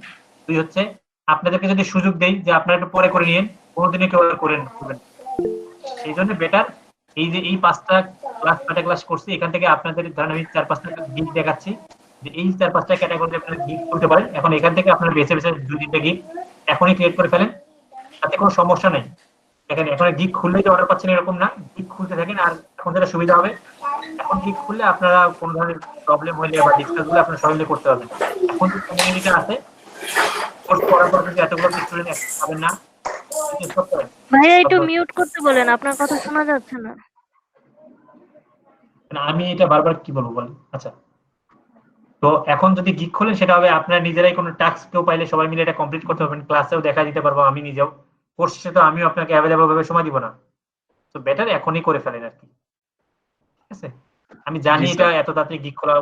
Speaker 1: দুই হচ্ছে আপনাদেরকে যদি সুযোগ দেই যে আপনারা একটু পরে করে নিন, কোনোদিনই কেউ করেন এই জন্য বেটার এই যে এই 5টা ক্লাস করছি, এখান থেকে আপনাদের ধরেন আমি 4-5টা গিগ দেখাচ্ছি যে এই 4-5টা ক্যাটাগরিতে আপনারা গিগ করতে পারেন। এখন এখান থেকে আপনারা বেছে 2-3টা গিগ এখনই ক্রিয়েট করে ফেলেন, তাতে কোনো সমস্যা নেই। দেখেন এখন গিগ খুললেই যে অর্ডার পাচ্ছেন এরকম না, গিগ খুলতে থাকেন, আর এখন যেটা সুবিধা হবে এখন গিগ খুললে আপনারা কোনো ধরনের প্রবলেম হলে বা ডিসকাসগুলো আপনারা সহজে করতে পারবেন। এখন যে কমিউনিটিটা আছে কোর্স করার পর যদি এতগুলো স্টুডেন্ট পাবেন না,
Speaker 14: ভাইয়া একটু মিউট করতে বলেন, আপনার কথা শোনা যাচ্ছে না।
Speaker 1: আমি এটা বারবার কি বলবো বলেন। আচ্ছা, তো এখন যদি গিগ খোলেন সেটা হবে আপনারা নিজেরাই কোনো টাস্ক কেউ পাইলে সবাই মিলে এটা কমপ্লিট করতে পারবেন, ক্লাসেও দেখা দিতে পারবো আমি নিজেও, কোর্সে তো আমিও আপনাকে অ্যাভেলেবল ভাবে সময় দিব না, তো বেটার এখনই করে ফেলেন আর কি। ঠিক আছে, আমি জানি এটা এত তাড়াতাড়ি গিগ খোলা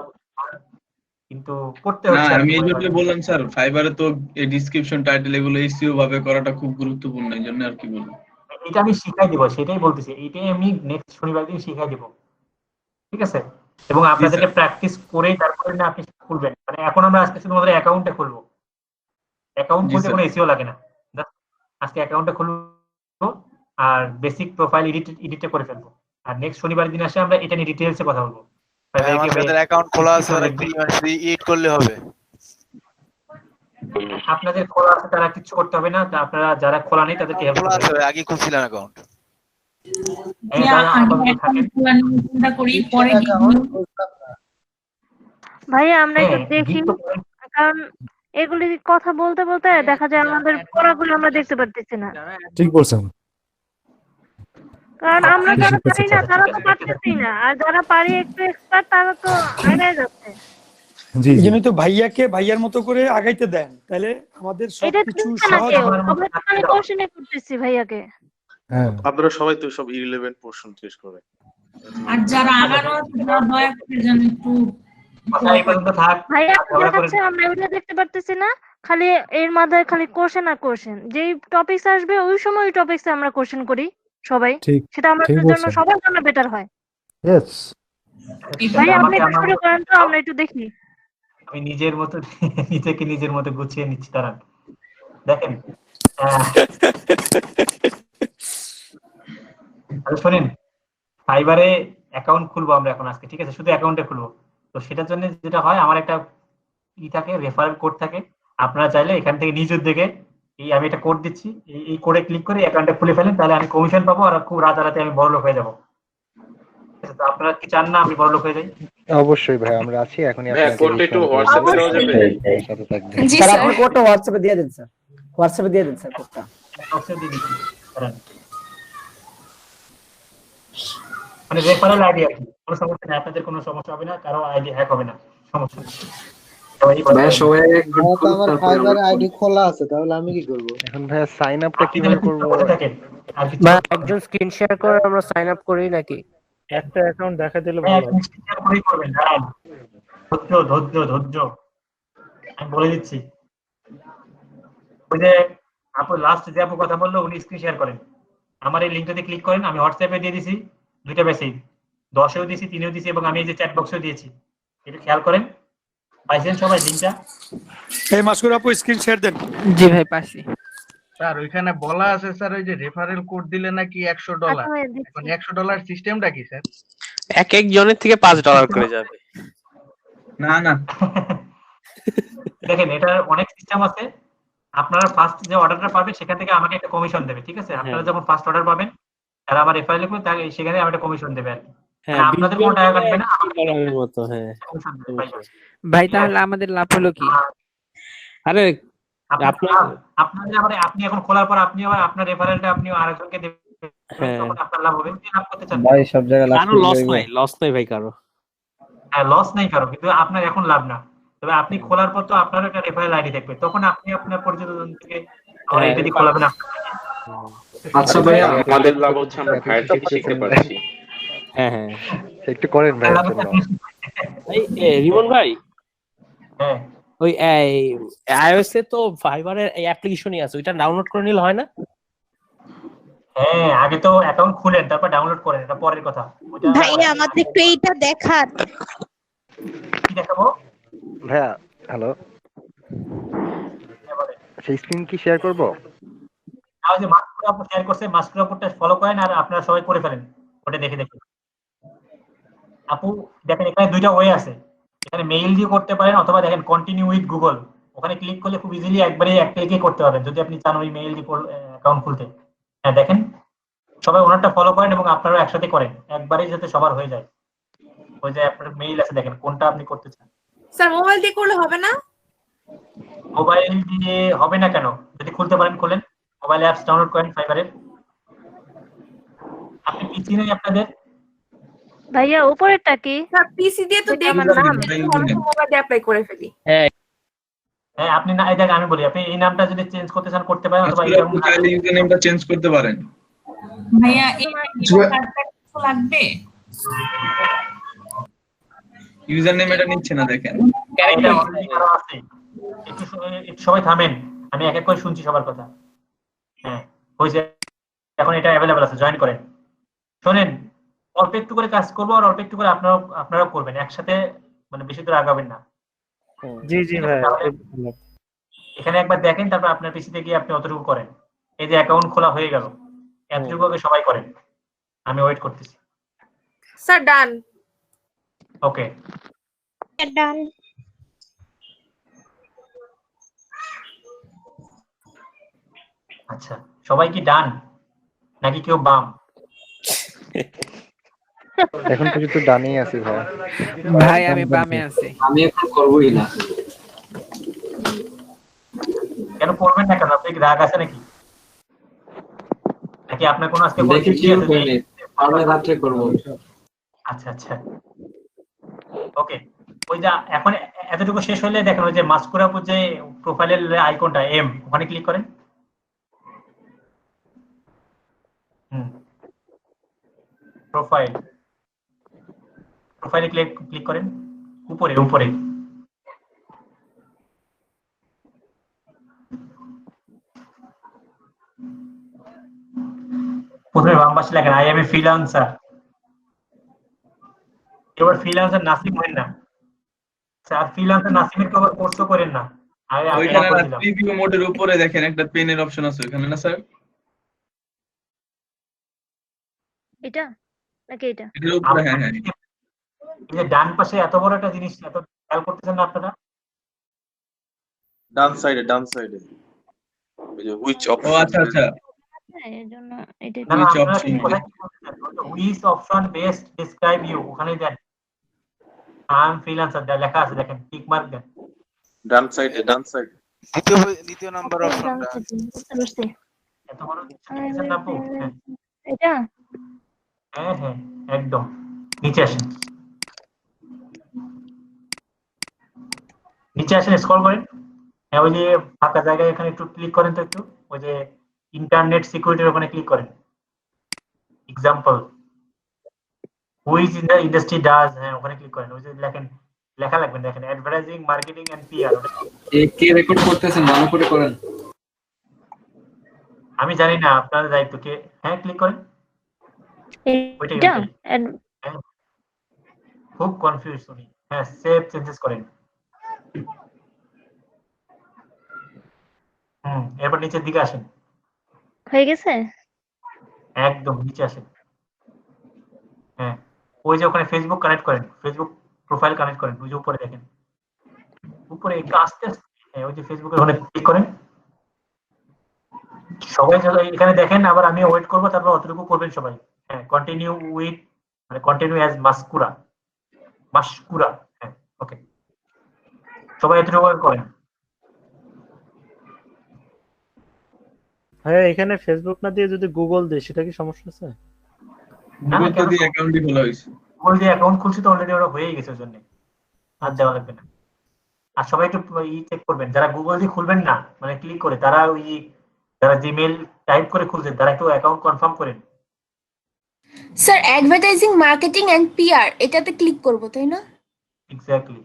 Speaker 1: কিন্তু করতে হচ্ছে।
Speaker 4: আমি এই জন্য বললাম স্যার ফাইবারে তো এই ডেসক্রিপশন টাইটেল এগুলো এসইও ভাবে করাটা খুব গুরুত্বপূর্ণ, এই জন্য আর কি বলবো।
Speaker 1: এটা আমি শিখাই দিব, সেটাই বলতেছি, এইটাই আমি নেক্সট শনিবার দিন শিখাই দিব। ঠিক আছে, এবং আপনাদেরকে প্র্যাকটিস করেই তারপরে না আপনি খুলবেন। মানে এখন আমরা আজকে শুধুমাত্র অ্যাকাউন্টে খুলবো, অ্যাকাউন্ট খুলতে কোনো এসইও লাগে না, আজকে অ্যাকাউন্টে খুলবো আর বেসিক প্রোফাইল এডিটে করে ফেলবো, আর নেক্সট শনিবার দিন আসে আমরা এটা নিয়ে ডিটেইলসে কথা বলবো।
Speaker 9: আমাদের অ্যাকাউন্ট খোলা আছে, আর একটু এডিট করলে হবে।
Speaker 1: আপনাদের খোলা আছে তারা কিছু করতে হবে না, আপনারা যারা খোলা নেই তাদেরকে হেল্প করতে হবে।
Speaker 9: আগে খুলছিলেন অ্যাকাউন্ট,
Speaker 14: ভাইয়া আমরা একটু দেখি, কারণ এগুলি কথা বলতে বলতে দেখা যায় আমাদের পড়াগুলো আমরা দেখতে পারতেছি না।
Speaker 12: ঠিক বলছেন,
Speaker 14: কারণ আমরা যারা পারি না তারা তো পারতেছি না, আর যারা পারি একটু এক্সপার্ট তারা তো আগায় যাচ্ছে।
Speaker 11: এই জন্যই তো ভাইয়ার মতো করে আগাইতে দেন, তাহলে আমাদের সবকিছু সহজ হবে।
Speaker 14: আমরা তো খালি কোশ্চেনে করতেছি ভাইয়াকে।
Speaker 12: হ্যাঁ
Speaker 19: আপনারা সবাই তো সব ইররিলেভেন্ট পোরশন শেষ করে,
Speaker 7: আর যারা আগানো আছে তারা দয়া করে যেন একটু
Speaker 14: ভাইয়া দেখাচ্ছে, আমরা এগুলো দেখতে পারতেছি না, খালি এর মাঝে খালি কোশ্চেন আর কোশ্চেন, যেই টপিকস আসবে ওই সময় ওই টপিকসে আমরা কোশ্চেন করি সবাই, সেটা আমাদের জন্য সবার জন্য বেটার হয়।
Speaker 12: यस
Speaker 14: ভাই আপনি একটু শুরু করেন তো, আমরা একটু দেখি।
Speaker 1: আমি নিজের মতো গুছিয়ে নিচ্ছি, দাঁড়ান। দেখেন শুনেন, ফাইবারে অ্যাকাউন্ট খুলবো আমরা এখন আজকে, ঠিক আছে, শুধু অ্যাকাউন্টে খুলবো। তো সেটার জন্য যেটা হয়, আমার একটা থাকে রেফারেল কোড থাকে, আপনারা চাইলে এখান থেকে নিজ উদ্যোগে আমি একটা কোড দিচ্ছি, এই কোডে ক্লিক করে অ্যাকাউন্টটা খুলে ফেলেন, তাহলে আমি কমিশন পাবো আর খুব রাতারাতি আমি বড়লোক হয়ে যাবো। তো আপনারা কি চান না আমি বড়লোক হয়ে যাই?
Speaker 10: অবশ্যই ভাই, আমরা আছি এখনই। আপনাকে
Speaker 19: কোডটা একটু হোয়াটসঅ্যাপে দেওয়া যাবে?
Speaker 10: সাথে থাকবেন
Speaker 17: স্যার, আপনি কোডটা হোয়াটসঅ্যাপে দিয়ে দেন স্যার, হোয়াটসঅ্যাপে দিয়ে দেন স্যার কোডটা।
Speaker 1: হোয়াটসঅ্যাপে দিয়ে দিচ্ছি, মানে রেফারেল আইডি আর কি, কোনো সমস্যা নেই, আপনাদের কোনো সমস্যা হবে না, কারো আইডি হ্যাক হবে না, সমস্যা নেই।
Speaker 20: আমার ফাইবার আইডি খোলা আছে, তাহলে আমি কি করব
Speaker 10: এখন? ভাই সাইন আপটা কিভাবে করব?
Speaker 18: একজন স্ক্রিন শেয়ার করে আমরা সাইন আপ করি নাকি?
Speaker 12: একটা অ্যাকাউন্ট দেখা দিলে ভালো হয়।
Speaker 1: শেয়ার করেই করবেন, দাঁড়ান, ধৈর্য আমি বলে দিচ্ছি। ওই যে আপু লাস্ট যে আপু কথা বললো, উনি স্ক্রিন শেয়ার করেন, আমার এই লিঙ্কটাতে ক্লিক করেন, আমি হোয়াটসঅ্যাপে দিয়ে দিছি দুইটা মেসেজ, 10-এও দিছি, 3-এও দিছি, এবং আমি এই যে চ্যাট বক্সেও দিয়েছি, একটু খেয়াল করেন। পাইছেন সবাই লিংকটা?
Speaker 11: এই মাসকুর আপু স্ক্রিন শেয়ার দেন।
Speaker 6: জি ভাই পাইছি
Speaker 16: স্যার। ওইখানে বলা আছে স্যার, ওই যে রেফারেল কোড দিলে নাকি $100। এখন $100 সিস্টেমটা কি স্যার?
Speaker 21: এক জনের থেকে $5 করে যাবে।
Speaker 4: না
Speaker 1: দেখেন এটার অনেক সিস্টেম আছে, আপনারা ফার্স্ট যে অর্ডারটা পাবে সেখান থেকে আমাকে একটা কমিশন দেবে, ঠিক আছে? আপনারা যখন ফার্স্ট অর্ডার পাবেন তারা আমার রেফারেল লিখবে, তাই সেখানে আমি একটা কমিশন দেবে আর কি।
Speaker 21: হ্যাঁ,
Speaker 1: মানে আপনাদের কোনো টাকা কাটবে না,
Speaker 21: ডলারের মতো। হ্যাঁ,
Speaker 1: কমিশন দেবে ভাই।
Speaker 6: ভাই তাহলে আমাদের লাভ হলো কি?
Speaker 21: আরে
Speaker 1: আপনি এখন খোলার পর আপনি আবার আপনার রেফারেলটা আপনি আরেকজনকে দেবেন, তখন আপনার লাভ হবে। কি লাভ করতে চান?
Speaker 13: ভাই সব জায়গায় লাভ
Speaker 21: কারো লস নাই ভাই কারো।
Speaker 1: হ্যাঁ, লস নাই কারো, কিন্তু আপনার এখন লাভ না। তবে আপনি খোলার পর তো আপনার একটা রেফারেল আইডি থাকবে, তখন আপনি আপনার পরিচিতজন থেকে আবার এটা দিয়ে খোলাবেন।
Speaker 8: আচ্ছা ভাই, আমাদের লাভ হচ্ছে আমরা ভাইয়ের থেকে শিখতে পারছি।
Speaker 21: হ্যাঁ হ্যাঁ,
Speaker 10: একটু করেন ভাই।
Speaker 21: রিমন ভাই,
Speaker 1: হ্যাঁ
Speaker 21: ওই আইওএস এ তো ফাইবারের এই অ্যাপ্লিকেশনই আছে, ওইটা ডাউনলোড করে নিলে হয় না?
Speaker 1: হ্যাঁ, আগে তো অ্যাকাউন্ট খুলেন তারপর ডাউনলোড করেন, এটা পরের কথা।
Speaker 22: ভাই আমাদের একটু এইটা দেখান।
Speaker 1: কি দেখাবো
Speaker 10: ভাইয়া? হ্যালো, সেই স্ক্রিন কি শেয়ার করব?
Speaker 1: আর যে মাস্কুরা আপু শেয়ার করছে, মাস্কুরা আপুটা ফলো করেন আর আপনারা সবাই করে ফেলেন ওটা দেখে দেখে। আপু দেখেন এখানে দুইটা ওয়ে আছে, এখানে মেইল দিয়ে করতে পারেন অথবা দেখেন কন্টিনিউ উইথ গুগল, ওখানে ক্লিক করলে খুব ইজিলি একবারে এক ক্লিকে করতে পারবেন যদি আপনি চান ওই মেইল দিয়ে অ্যাকাউন্ট খুলতে। হ্যাঁ দেখেন, সবাই ওনারটা ফলো করেন এবং আপনারাও একসাথে করেন, একবারেই যাতে সবার হয়ে যায়। ওই যে আপনার মেইল আছে দেখেন কোনটা আপনি করতে চান।
Speaker 22: স্যার মোবাইল দিয়ে করলে হবে না?
Speaker 1: মোবাইল দিয়ে হবে না কেন? যদি খুলতে পারেন খুলেন, মোবাইল অ্যাপস ডাউনলোড করেন ফাইবারের। আপনি পিসি নেই আপনাদের?
Speaker 14: ভাইয়া উপরেরটা কি?
Speaker 22: স্যার পিসি দিয়ে তো দেখি
Speaker 14: আমার নাম
Speaker 22: মোবাইল দিয়ে অ্যাপ্লাই করে ফেলি।
Speaker 21: হ্যাঁ
Speaker 1: হ্যাঁ, আপনি না এই দেখেন আমি বলি, আপনি এই নামটা যদি চেঞ্জ করতে চান করতে পারেন, অথবা এই
Speaker 4: আপনি চাইলে ইউজার নেমটা চেঞ্জ করতে পারেন।
Speaker 7: ভাইয়া এই কার্ডটা কিছু লাগবে?
Speaker 4: ইউজার নেম এটা নিচ্ছে না দেখেন।
Speaker 1: এটা অলরেডি কারো আছে। একটু সবাই থামেন, আমি এক এক করে শুনছি সবার কথা। হ্যাঁ হয়েছে, এখন এটা অ্যাভেলেবল আছে, জয়েন করেন। শোনেন, অল্প একটু করে কাজ করবো আর অল্প একটু করে আপনারাও করবেন, একসাথে মানে বেশি দূর আগাবেন না।
Speaker 21: জি জি ভাই,
Speaker 1: এখানে একবার দেখেন, তারপর আপনার পিসিতে গিয়ে আপনি অতটুকু করেন। এই যে অ্যাকাউন্ট খোলা হয়ে গেল, এতটুকু আগে সবাই করেন, আমি ওয়েট করতেছি।
Speaker 22: স্যার ডান।
Speaker 1: ওকে
Speaker 22: ডান।
Speaker 1: আচ্ছা, সবাই কি ডান নাকি কেউ বাম?
Speaker 10: এখন পর্যন্ত ডানেই আছি ভাই।
Speaker 6: ভাই আমি বামে আছি।
Speaker 8: আমি এখন করবই না।
Speaker 1: কেন করবেন না কেন? আপনি কি রাগ আছে নাকি? নাকি আপনার কোনো আজকে
Speaker 8: দেখি কি হবে, আমরা রাতে করব।
Speaker 1: আচ্ছা আচ্ছা, ওকে। ওই যে এখন এতটুকু শেষ হলে দেখেন ওই যে মাস্কুরাপুর যে প্রোফাইলের আইকনটা এম, ওখানে ক্লিক করেন। প্রোফাইলে ক্লিক করেন, উপরে উপরে। প্রথমে বাম পাশে লেখেন আই এম এ ফ্রিল্যান্সার। এবার ফ্রিল্যান্সার নাসিম হন না স্যার, ফ্রিল্যান্সার নাসিমের কভার কোর্সও করেন না।
Speaker 4: ওইখানে প্রিভিউ মোডের উপরে দেখেন একটা পেনের অপশন আছে ওখানে, না স্যার?
Speaker 14: এটা নাকি এটা?
Speaker 4: এটার উপরে, হ্যাঁ হ্যাঁ।
Speaker 1: এই যে ডান পাশে এত বড় একটা জিনিস এত খেয়াল করতেছেন না আপনারা?
Speaker 19: ডান সাইডে ওই যে হুইচ অপশন।
Speaker 4: ও আচ্ছা আচ্ছা,
Speaker 14: এর জন্য এটা
Speaker 1: which option, which option best describe you, ওখানে দেন আই এম ফ্রিল্যান্সার লেখা আছে দেখেন, টিক মার্ক দেন
Speaker 19: ডান সাইডে
Speaker 9: দ্বিতীয় নাম্বার অপশনটা।
Speaker 1: এত বড় দেখেছেন না আপু?
Speaker 14: এটা
Speaker 1: হ্যাঁ হ্যাঁ একদম নিচে আসেন, নিচে আসেন, স্ক্রল করেন। হ্যাঁ ওই যে ফাঁকা জায়গায় এখানে একটু ক্লিক করেন তো, একটু ওই যে ইন্টারনেট সিকিউরিটির ওখানে ক্লিক করেন। Example which in the industry does, হ্যাঁ ওখানে ক্লিক করেন। ওই যে লেখা লাগবেন দেখেন, অ্যাডভার্টাইজিং মার্কেটিং এন্ড পিআর।
Speaker 8: কে রেকর্ড করতেছেন, ভালো করে করেন।
Speaker 1: আমি জানি না, আপনাদের দায়িত্ব। কে? হ্যাঁ ক্লিক করেন।
Speaker 14: এটা
Speaker 1: খুব কনফিউজ উনি। হ্যাঁ সেভ চেঞ্জেস করেন। এরপর নিচের দিকে আসেন।
Speaker 14: হয়ে গেছে?
Speaker 1: একদম নিচে আসেন। হ্যাঁ ওই যে ওখানে ফেসবুক কানেক্ট করেন, ফেসবুক প্রোফাইল কানেক্ট করেন। ওই যে উপরে দেখেন, উপরে একটু আস্তে আস্তে, হ্যাঁ ওই যে ফেসবুকের ওখানে ক্লিক করেন। সবাই এখানে দেখেন, আবার আমি ওয়েট করবো, তারপর অতটুকু করবেন সবাই। হ্যাঁ, কন্টিনিউ উইথ মানে কন্টিনিউ অ্যাজ মাসকুরা। হ্যাঁ, ওকে, সবাই এতটুকু করেন।
Speaker 2: হ্যাঁ, এখানে ফেসবুক না দিয়ে যদি গুগল দেয় সেটা কি সমস্যা আছে?
Speaker 4: গুগল তো দিয়ে অ্যাকাউন্টই খোলা হয়েছে।
Speaker 1: গুগল দিয়ে অ্যাকাউন্ট খুলছি তো অলরেডি, ওরা হয়েই গেছে, ওর জন্য আর দেওয়া লাগবে না। আর সবাই একটু চেক করবেন, যারা গুগল দিয়ে খুলবেন না মানে ক্লিক করে, তারা ওই যারা জিমেল টাইপ করে খুলছেন তারা একটু অ্যাকাউন্ট কনফার্ম করেন।
Speaker 22: Sir advertising, marketing and PR এটাতে ক্লিক করব, তাই না?
Speaker 1: এক্স্যাক্টলি।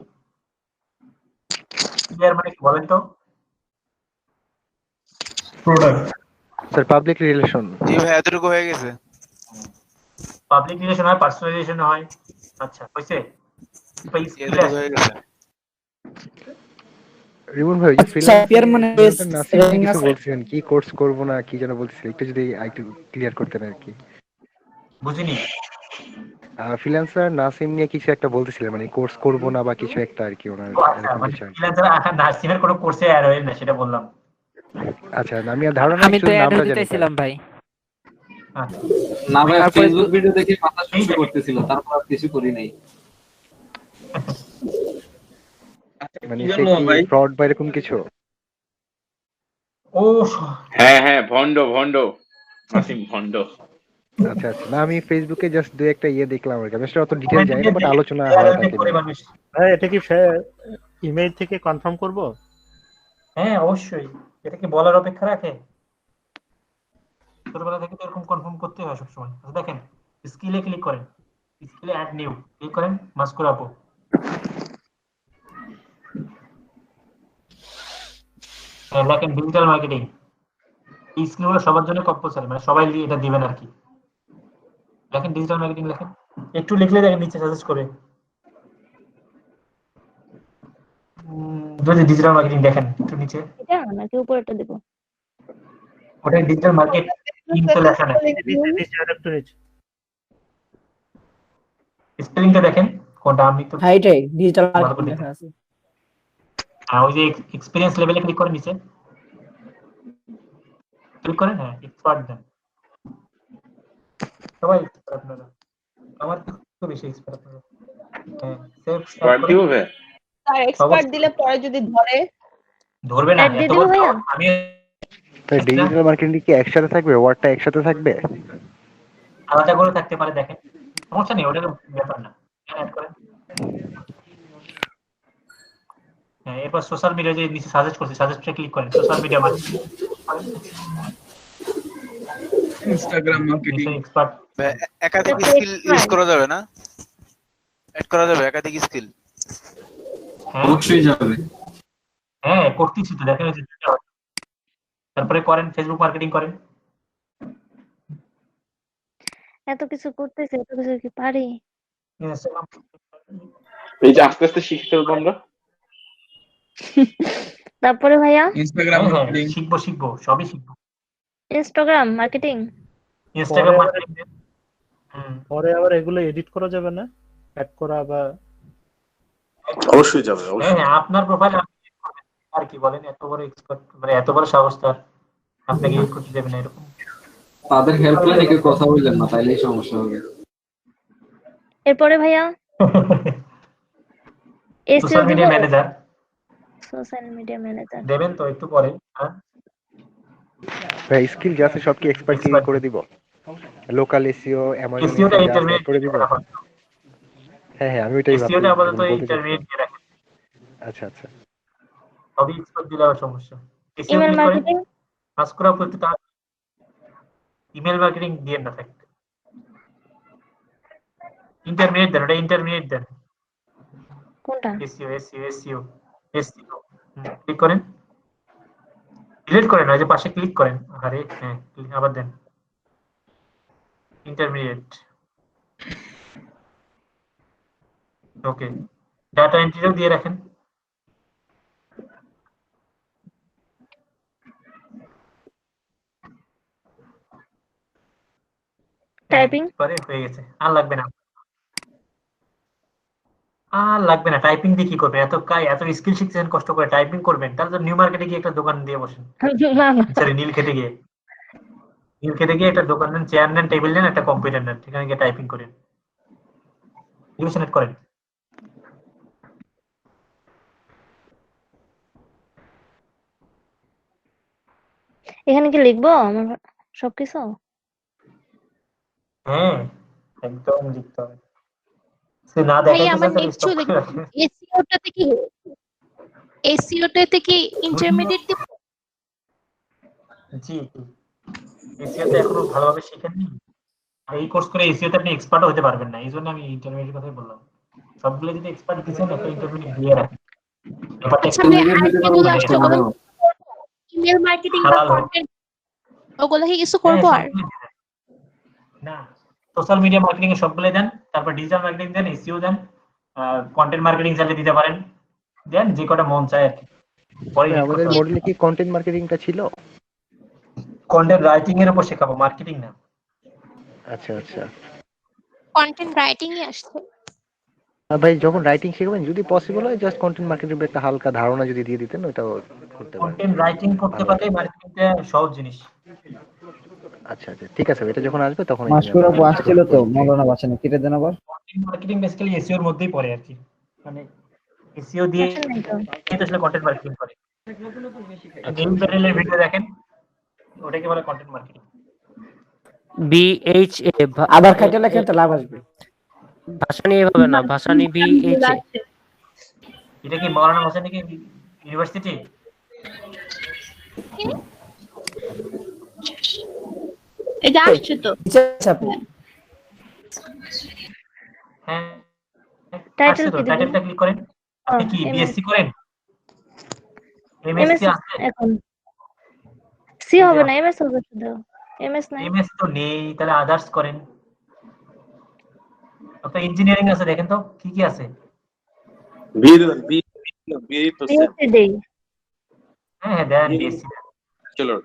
Speaker 1: পিআর মানে কি বলেন তো?
Speaker 10: Product sir, public relation.
Speaker 9: জি ভাই, এতটুকু হয়ে গেছে।
Speaker 1: পাবলিক রিলেশন হয়, পার্সোনালাইজেশন হয়। আচ্ছা, হইছে?
Speaker 9: এতটুকু হয়ে গেছে।
Speaker 10: রিমন ভাই, যে
Speaker 17: পিআর মানে
Speaker 10: কিছু বলছিলেন, কি কোর্স করব না কি যেন বলছিলেন, একটু যদি একটু ক্লিয়ার করতেন আর কি।
Speaker 1: বুঝিনি।
Speaker 10: ফ্রিল্যান্সার নাসিম নিয়ে কিছু একটা বলতেছিলেন, মানে কোর্স করব না বা কিছু একটা আর কি, ওনার এরকম কিছু।
Speaker 1: ফ্রিল্যান্সার নাসিমের কোনো কোর্সে অ্যাড হয় না, সেটা বললাম।
Speaker 10: আচ্ছা, আমি আর ধারণা
Speaker 6: আমি
Speaker 10: একটু
Speaker 6: তো অ্যাড
Speaker 10: নামটা
Speaker 6: হতে
Speaker 10: জানি
Speaker 6: চাইছিলাম ভাই।
Speaker 5: না ভাই, ফেসবুক ভিডিও দেখে মাথা শুরু করতেছিল, তারপর আর কিছু করি নাই।
Speaker 10: মানে সে কি ফ্রড বা এরকম কিছু?
Speaker 1: ও
Speaker 8: হ্যাঁ, ভন্ড নাসিম ভন্ড।
Speaker 10: আচ্ছা, না আমি ফেসবুকে জাস্ট দুই একটা ইয়ে দেখলাম আর কি, আমি সেটা অত ডিটেইল জানি না, বাট আলোচনা হয় থাকে।
Speaker 2: ভাই, এটা কি ইমেইল থেকে কনফার্ম করব?
Speaker 1: হ্যাঁ, অবশ্যই। এটা কি বলার অপেক্ষা রাখে? ছোটবেলা থেকে তো এরকম কনফার্ম করতে হয় সবসময়। আচ্ছা দেখেন, স্কিলে ক্লিক করেন, স্কিলে অ্যাড নিউ ক্লিক করেন, মাস্কুরা আপু। লেখেন ডিজিটাল মার্কেটিং। এই স্কিলগুলো সবার জন্য কম্পালসারি, মানে সবাই এটা দিবেন আর কি। লেখেন ডিজিটাল মার্কেটিং, লেখেন, একটু লিখলে দেখেন নিচে সাজেস্ট করে। যদি ডিজিটাল মার্কেটিং দেখেন একটু নিচে,
Speaker 14: এটা নাকি উপরেটা দেব?
Speaker 1: ওটা ডিজিটাল মার্কেটিং তো লেখা নাই, স্পেলিংটা দেখেন কোনটা। আমি তো
Speaker 17: এইটাই ডিজিটাল মার্কেটিং লেখা আছে।
Speaker 1: হ্যাঁ, ওই যে এক্সপেরিয়েন্স লেভেলে ক্লিক করেন, নিচে ক্লিক করেন। হ্যাঁ, এক্সপার্ট দেন সবাই। আপনারা আমার তো বেশি এক্সপার্ট আপনারা। হ্যাঁ, সেভ
Speaker 8: স্টার্ট দিও ভাই।
Speaker 22: স্যার এক্সপার্ট দিলে পরে যদি
Speaker 1: ধরবে না। এত বড় আমি
Speaker 10: ডিজিটাল মার্কেটিং কি একসাথে থাকবে, ওয়ার্ডটা একসাথে থাকবে,
Speaker 1: আলাদা করে থাকতে পারে, দেখেন সমস্যা নেই, ওটার ব্যাপার না। অ্যাড করেন। হ্যাঁ, এরপর সোশ্যাল মিডিয়া যে নিচে সাজেস্ট করছি, সাজেস্টে ক্লিক করেন। Social media marketing,
Speaker 4: Instagram marketing.
Speaker 1: Expert.
Speaker 9: একাধিক স্কিল ইউজ করা যাবে না? অ্যাড করা যাবে একাধিক স্কিল?
Speaker 5: অবশ্যই যাবে।
Speaker 1: হ্যাঁ, করতেছি তো, দেখেন। তারপরে করেন ফেসবুক মার্কেটিং করেন।
Speaker 14: এত কিছু করতেছে, এত কিছু কি পারি?
Speaker 8: এই যে আস্তে আস্তে শিখতে হবে আমরা।
Speaker 14: তারপরে ভাইয়া
Speaker 4: ইনস্টাগ্রাম মার্কেটিং
Speaker 1: শিখবো, সবই শিখবো।
Speaker 14: Instagram marketing,
Speaker 1: Instagram marketing.
Speaker 2: পরে আবার এগুলো এডিট করা যাবে না, অ্যাড করা বা?
Speaker 19: অবশ্যই যাবে।
Speaker 1: হ্যাঁ, আপনার প্রোফাইল আর কি বলেন, এত বড় এক্সপার্ট, মানে এত বড় সাহস তার, আপনাকে এডিট করতে দেবে না এরকম।
Speaker 5: তাদের হেল্পলাইনে কেউ কথা বললেন না, তাইলেই সমস্যা হবে।
Speaker 14: এরপরে ভাইয়া
Speaker 1: social media manager.
Speaker 14: Social media manager
Speaker 1: দেবেন তো একটু পরে। হ্যাঁ
Speaker 10: ভাই, স্কিল যা আছে সব কি এক্সপার্ট ক্লিক করে দিব? লোকাল এসইও, অ্যামাজন
Speaker 1: এসইওটা ইন্টারমিডিয়েট
Speaker 10: করে দিব। হ্যাঁ, আমি ওইটাই ভাবছি।
Speaker 1: এসইওটা আপাতত ইন্টারমিডিয়েট দিয়ে রাখেন।
Speaker 10: আচ্ছা,
Speaker 1: সবই এক্সপার্ট দিলে আর সমস্যা।
Speaker 14: ইমেল মার্কেটিং
Speaker 1: মাস্কুরা আপু একটু তার ইমেল মার্কেটিং দিয়ে না থাকতে, ইন্টারমিডিয়েট দেন, ওটা ইন্টারমিডিয়েট দেন।
Speaker 14: কোনটা?
Speaker 1: এসইও ক্লিক করেন, ডিলিট করেন, ওই যে পাশে ক্লিক করেন। আরে হ্যাঁ, আবার দেন ইন্টারমিডিয়েট। ওকে, ডাটা এন্ট্রিও দিয়ে রাখেন।
Speaker 14: টাইপিং
Speaker 1: পরে হয়ে গেছে, আর লাগবে না। টাইপিং দিয়ে কি করবেন? এত স্কিল শিখছেন কষ্ট করে, টাইপিং করবেন? তাহলে তো নিউ মার্কেটে গিয়ে একটা দোকান দিয়ে বসেন,
Speaker 14: না না
Speaker 1: সরি নীল খেতে গিয়ে। মিল খেতে গিয়ে একটা দোকান নেন, চেয়ার নেন, টেবিল নেন, একটা কম্পিউটার নেন, সেখানে গিয়ে টাইপিং করেন, সিলেক্ট করেন।
Speaker 14: এখানে কি লিখবো আমার সবকিছু?
Speaker 1: হ্যাঁ, একদম লিখতে হবে। সে না
Speaker 3: ভাই
Speaker 1: দেখাইতে
Speaker 3: আমার
Speaker 1: চায়
Speaker 3: নেক্সট
Speaker 1: স্টপ করে রাখেন।
Speaker 3: এসইওটাতে কি ইন্টারমিডিয়েট দিব?
Speaker 1: জি, এসইওতে এখনো ভালোভাবে শিখেননি। আর এই কোর্স করে এসইওতে আপনি এক্সপার্ট হতে পারবেন না। এইজন্য আমি ইন্টারমিডিয়েট কথাই বললাম। সবগুলো যদি এক্সপার্ট দিচ্ছেন, একটা ইন্টারমিডিয়েট দিয়ে রাখেন। ব্যাপারটা
Speaker 3: আচ্ছা
Speaker 1: একটু
Speaker 3: ভাই আরেকগুলো আসছে ওগুলো ইমেল মার্কেটিং বা
Speaker 1: হালাল হোক।
Speaker 3: কন্টেন্ট ওগুলো কি কিছু করবো আর?
Speaker 1: না, সোশ্যাল মিডিয়া মার্কেটিং এ সবগুলো দেন, তারপর ডিজিটাল মার্কেটিং দেন, এসইও দেন, কন্টেন্ট মার্কেটিং চাইলে দিতে পারেন, দেন যে কটা মন চায় আর কি। পরে
Speaker 10: আমাদের মডেলে কি কন্টেন্ট মার্কেটিংটা ছিল?
Speaker 1: কন্টেন্ট রাইটিং এর উপর শেখাবো, মার্কেটিং না।
Speaker 10: আচ্ছা আচ্ছা।
Speaker 3: কন্টেন্ট রাইটিং এ আসছে।
Speaker 10: ভাই যখন রাইটিং শিখবেন যদি পসিবল হয় জাস্ট কন্টেন্ট মার্কেটিং এর একটা হালকা ধারণা যদি দিয়ে দিতেন ওটাও করতে পারেন।
Speaker 1: কন্টেন্ট রাইটিং করতে পারলে মার্কেটিংটা সহজ জিনিস।
Speaker 10: আচ্ছা আচ্ছা ঠিক আছে, এটা যখন আসবে তখন
Speaker 13: মাসকুর আপু আসছিল তো, মৌলানা বাসানে কেটে দেন আবার।
Speaker 1: কন্টেন্ট মার্কেটিং বেসিক্যালি এসইও এর মধ্যেই পড়ে আর কি, মানে এসইও দিয়ে এটা আসলে কন্টেন্ট মার্কেটিং করে। গেম প্যানেলের ভিডিও দেখেন, ওটাকে বলে কন্টেন্ট মার্কেটিং।
Speaker 18: BHA
Speaker 17: আধার কার্ডে লেখা একটা লাভ আসবে।
Speaker 18: ভাসানী এভাবে না, ভাসানী BHA।
Speaker 1: এটা কি মৌলানা ভাসানী কি ইউনিভার্সিটি?
Speaker 3: এটা আসছে তো।
Speaker 1: হ্যাঁ,
Speaker 14: টাইটেল
Speaker 1: আসছে তো,
Speaker 14: কি দিবেন?
Speaker 1: টাইটেলটা ক্লিক করেন। আপনি কি বিএসসি করেন? এমএসসি আছে?
Speaker 14: এখন সি হবে না, এমএস হবে শুধু। এমএস নাই।
Speaker 1: এমএস তো নেই, তাহলে আদার্স করেন। আপনার ইঞ্জিনিয়ারিং আছে, দেখেন তো কি কি আছে।
Speaker 19: বি তো
Speaker 14: বিএসসি দেই।
Speaker 1: হ্যাঁ হ্যাঁ, দেন বিএসসি।
Speaker 19: চলো,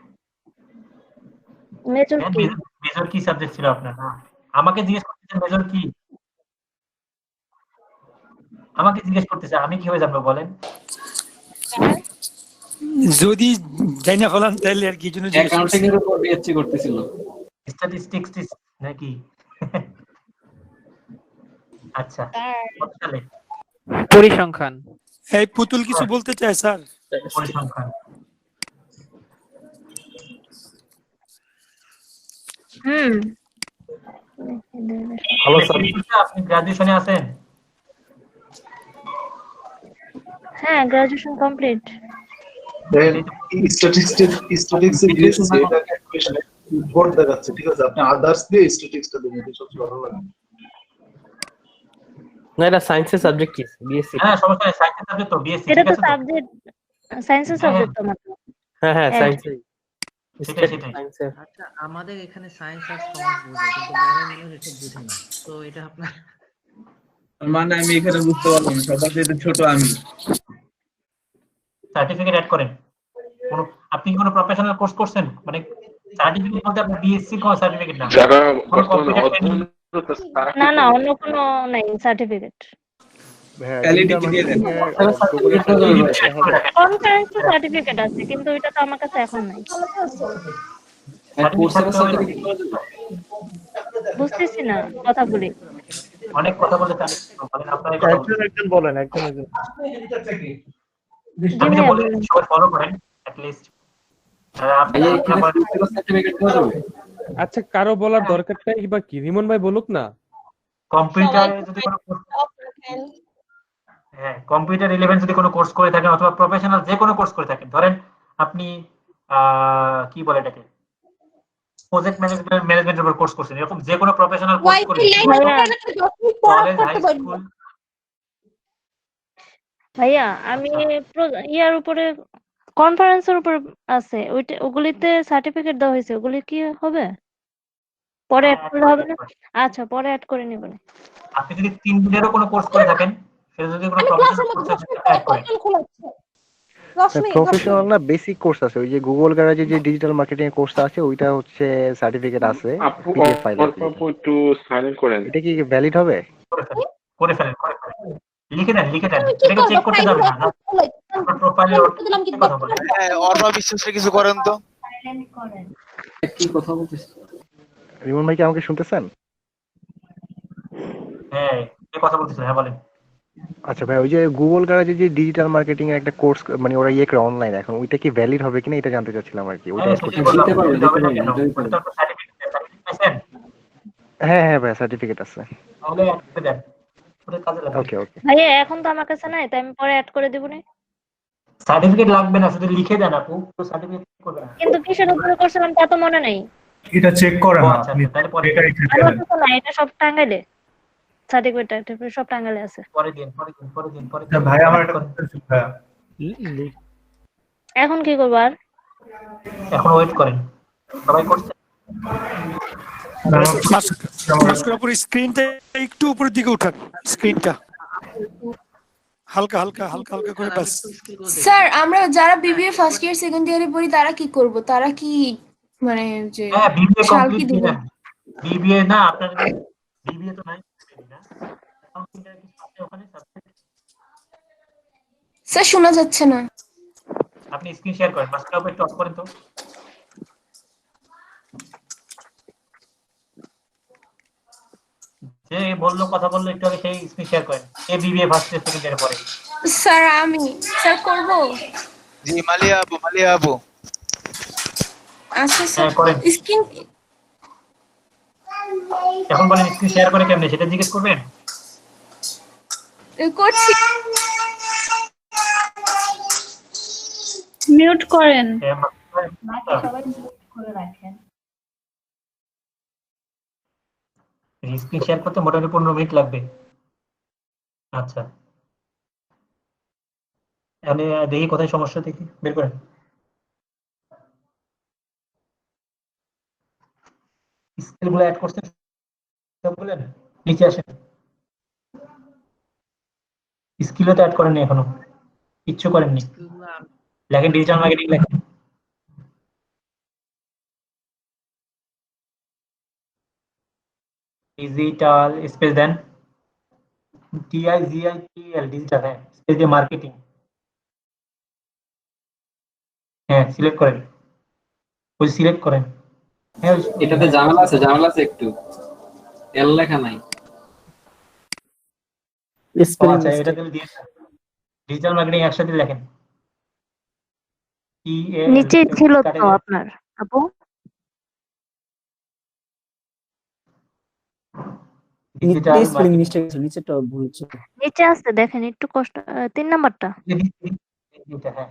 Speaker 14: মেজর কি?
Speaker 1: মেজর কি সাবজেক্ট ছিল আপনার? আমাকে জিজ্ঞেস করতেছেন মেজর কি? আমাকে জিজ্ঞেস করতেছে, আমি কিভাবে জানবো বলেন?
Speaker 11: যদি জানি না ফলান তাহলে আর কি জন্য
Speaker 5: অ্যাকাউন্টিং এর উপর বিএসসি করতেছিল।
Speaker 1: স্ট্যাটিস্টিক্স নাকি? আচ্ছা, কত সালে?
Speaker 6: পরিসংখ্যান।
Speaker 11: এই পুতুল কিছু বলতে চায় স্যার?
Speaker 1: পরিসংখ্যান।
Speaker 5: হ্যালো স্যার,
Speaker 1: আপনি গ্রাজুয়েশনে আছেন?
Speaker 14: হ্যাঁ, গ্রাজুয়েশন কমপ্লিট।
Speaker 15: স্ট্যাটিস্টিক্স এর বিএসসি এটা ক্যালকুলেশন বোর্ড দেখাচ্ছে, ঠিক আছে? আপনি আদার্স দিয়ে স্ট্যাটিস্টিক্সটা দিবেন, এটা সবচেয়ে ভালো লাগে।
Speaker 21: না এটা সায়েন্সের সাবজেক্ট কি বিএসসি?
Speaker 1: হ্যাঁ, সমস্যা নেই, সায়েন্সের সাবজেক্ট তো বিএসসি,
Speaker 14: এটা
Speaker 1: ঠিক
Speaker 14: তো
Speaker 1: আছে তো?
Speaker 14: সাবজেক্ট, সায়েন্সের সাবজেক্ট তো মাত্র।
Speaker 21: হ্যাঁ সায়েন্সের।
Speaker 23: আচ্ছা, আমাদের এখানে সায়েন্স আর সমাজ বুঝে, কিন্তু বড় মানুষ এটা বুঝে না, তো এটা আপনার
Speaker 4: মানে আমি এখানে বুঝতে পারলাম না, সবার থেকে ছোট আমি।
Speaker 1: সার্টিফিকেট অ্যাড করেন। কোন আপনি কি কোনো প্রফেশনাল কোর্স করছেন? মানে সার্টিফিকেট বলতে আপনি বিএসসি কোন সার্টিফিকেট না?
Speaker 8: যারা বর্তমানে অধ্যয়ন
Speaker 14: না না, অন্য কোনো নাই সার্টিফিকেট।
Speaker 4: এলইডি দিয়ে দেন।
Speaker 14: কনফারেন্স সার্টিফিকেট আছে, কিন্তু এটা তো আমার কাছে এখন নাই। বুঝতেছি না কথা বলি।
Speaker 1: অনেক কথা বলতে চান, বলেন আপনারা কথা বলেন।
Speaker 2: একজন বলেন, একজন।
Speaker 1: আমি বলি সবাই ফলো করেন অ্যাট লিস্ট।
Speaker 24: আচ্ছা, কারো বলার দরকারটাই বা কি? রিমন ভাই বলুক না।
Speaker 1: কম্পিউটার যদি কোনো কম্পিউটার 11 যদি কোনো কোর্স করে থাকেন অথবা প্রফেশনাল যে কোনো কোর্স করে থাকেন, ধরেন আপনি কি বলে এটাকে প্রজেক্ট ম্যানেজমেন্টের উপর কোর্স করছেন, এরকম যে কোনো প্রফেশনাল কোর্স করে কলেজ, হাই স্কুল।
Speaker 14: ভাইয়া আমি ইয়ার উপরে কনফারেন্সের উপর আছে, ওইটা ওগুলিতে সার্টিফিকেট দেওয়া হয়েছে, ওগুলি কি হবে? পরে অ্যাড করলে হবে না? আচ্ছা, পরে অ্যাড করে নেবেন।
Speaker 1: আপনি যদি 3 দিনেরও কোনো কোর্স করে থাকেন, সেটা যদি কোনো প্রফেশনাল কোর্স থাকে অ্যাড করেন।
Speaker 10: প্রফেশনাল না, বেসিক কোর্স আছে, ওই যে গুগল গ্যারাজে যে ডিজিটাল মার্কেটিং এর কোর্স আছে ওইটা হচ্ছে সার্টিফিকেট আছে, পিডিএফ ফাইল আছে।
Speaker 8: একটু সাইলেন্ট করেন।
Speaker 10: এটা কি ভ্যালিড হবে?
Speaker 1: করে ফেলেন। লিখে দেন। এটাকে চেক করতে যাবেন না, প্রোফাইলে কথা বলেন।
Speaker 9: হ্যাঁ, অর্ণব বিশ্বাসের কিছু করেন তো।
Speaker 5: কি কথা বলতেছে?
Speaker 10: রিমন ভাই কি আমাকে শুনতেছেন?
Speaker 1: হ্যাঁ, কে কথা বলতেছেন? হ্যাঁ বলেন।
Speaker 10: আচ্ছা ভাই, ওই যে গুগল গার্ডে যে ডিজিটাল মার্কেটিং এর একটা কোর্স মানে ওরা ইয়ে করে অনলাইন, এখন ওইটা কি ভ্যালিড হবে কিনা এটা জানতে চাচ্ছিলাম আর কি। ওইটা
Speaker 1: হ্যাঁ,
Speaker 10: অ্যাড করতে
Speaker 1: সেটাই বললাম।
Speaker 5: দিতে পারবে,
Speaker 1: এটা হবে
Speaker 5: দিতে
Speaker 1: না
Speaker 5: পারবে,
Speaker 1: কেন?
Speaker 5: এটাই
Speaker 1: ওটা তো
Speaker 5: পারবে।
Speaker 1: একটা সার্টিফিকেট পাইছেন?
Speaker 10: হ্যাঁ হ্যাঁ ভাই, সার্টিফিকেট আছে।
Speaker 1: তাহলে অ্যাড করে দেন। ওটা কাজে লাগবে।
Speaker 10: ওকে ওকে।
Speaker 14: ভাইয়া এখন তো আমার কাছে নাই, তাই আমি পরে অ্যাড করে দিব না।
Speaker 1: সার্টিফিকেট লাগবে না, শুধু লিখে দেন আপু। তো সার্টিফিকেট করবে না।
Speaker 14: কিন্তু কিসের উপরে করছিলাম তা তো মনে নেই।
Speaker 15: এটা চেক করে
Speaker 1: ও
Speaker 15: না
Speaker 1: আচ্ছা
Speaker 15: আপনি
Speaker 1: আচ্ছা, তাহলে পরে
Speaker 15: এটাই খেতে
Speaker 14: আমার
Speaker 15: দেন।
Speaker 14: কাছে না, এটা সব টাঙ্গাইলে সার্টিফিকেট সব টাঙ্গাইলে আছে।
Speaker 1: পরে দিন, পরে দিন, পরে দিন, পরে
Speaker 15: আচ্ছা
Speaker 1: দিন।
Speaker 15: ভাই, আমার একটা কথা ছিল ভাইয়া।
Speaker 14: এখন কি করবো আর?
Speaker 1: এখন ওয়েট করেন। সবাই করছে?
Speaker 11: মাস্কুর স্ক্রিনটা একটু উপরের দিকে উঠান, স্ক্রিনটা হালকা হালকা হালকা হালকা করে বাস।
Speaker 22: স্যার আমরা যারা বিবিএ ফার্স্ট ইয়ার সেকেন্ড ইয়ারে পড়ি তারা কি করব? তারা কি মানে যে
Speaker 1: হ্যাঁ, বিবিএ
Speaker 22: সাল কি
Speaker 1: কমপ্লিট
Speaker 22: দিব?
Speaker 1: দিবেন। বিবিএ না, আপনার বিবিএ তো নাই না। কাউন্সিলিং এর কিছু আছে ওখানে সাবজেক্ট?
Speaker 22: স্যার শোনা যাচ্ছে না।
Speaker 1: আপনি স্ক্রিন শেয়ার করেন। মাস্টার একটু অফ করেন তো। যে বললো কথা বললো একটু আগে, সেই স্ক্রিন শেয়ার করেন। এ বিবিএ ফার্স্ট ইয়ার সেকেন্ড ইয়ারে পড়ে।
Speaker 22: স্যার আমি স্যার করব।
Speaker 9: জি মালিয়া আপু।
Speaker 22: আচ্ছা স্যার,
Speaker 1: হ্যাঁ করেন।
Speaker 22: স্ক্রিন
Speaker 1: এখন বলেন স্ক্রিন শেয়ার করে কেমনে সেটা জিজ্ঞেস করবেন।
Speaker 22: করছি।
Speaker 14: মিউট করেন।
Speaker 1: স্ক্রিন শেয়ার করতে মোটামুটি 15 মিনিট লাগবে। আচ্ছা, আমি দেখি কোথায় সমস্যা, দেখি বের করেন। স্কিলগুলো অ্যাড করতে বলেন, নিচে আসেন। স্কিলও তো অ্যাড করেননি এখনো, কিচ্ছু করেননি। লেখেন ডিজিটাল মার্কেটিং লেখেন। ডিজিটাল স্পেস দেন, TIGITL ডিজিটাল, হ্যাঁ স্পেস দিয়ে মার্কেটিং। হ্যাঁ সিলেক্ট করেন, ওই সিলেক্ট করেন। হ্যাঁ
Speaker 5: এটাতে ঝামেলা আছে একটু, এল লেখা নাই।
Speaker 1: আচ্ছা, এটা দিলে দিয়ে ডিজিটাল মার্কেটিং একসাথে লেখেন।
Speaker 14: নিচে ছিল তো আপনার আপু।
Speaker 1: ডিজিটাল
Speaker 17: স্পেলিং মিস্টেক আছে, নিচেটা ভুল হচ্ছে।
Speaker 14: নিচে আছে দেখেন একটু কষ্ট, 3 নাম্বারটা।
Speaker 1: হ্যাঁ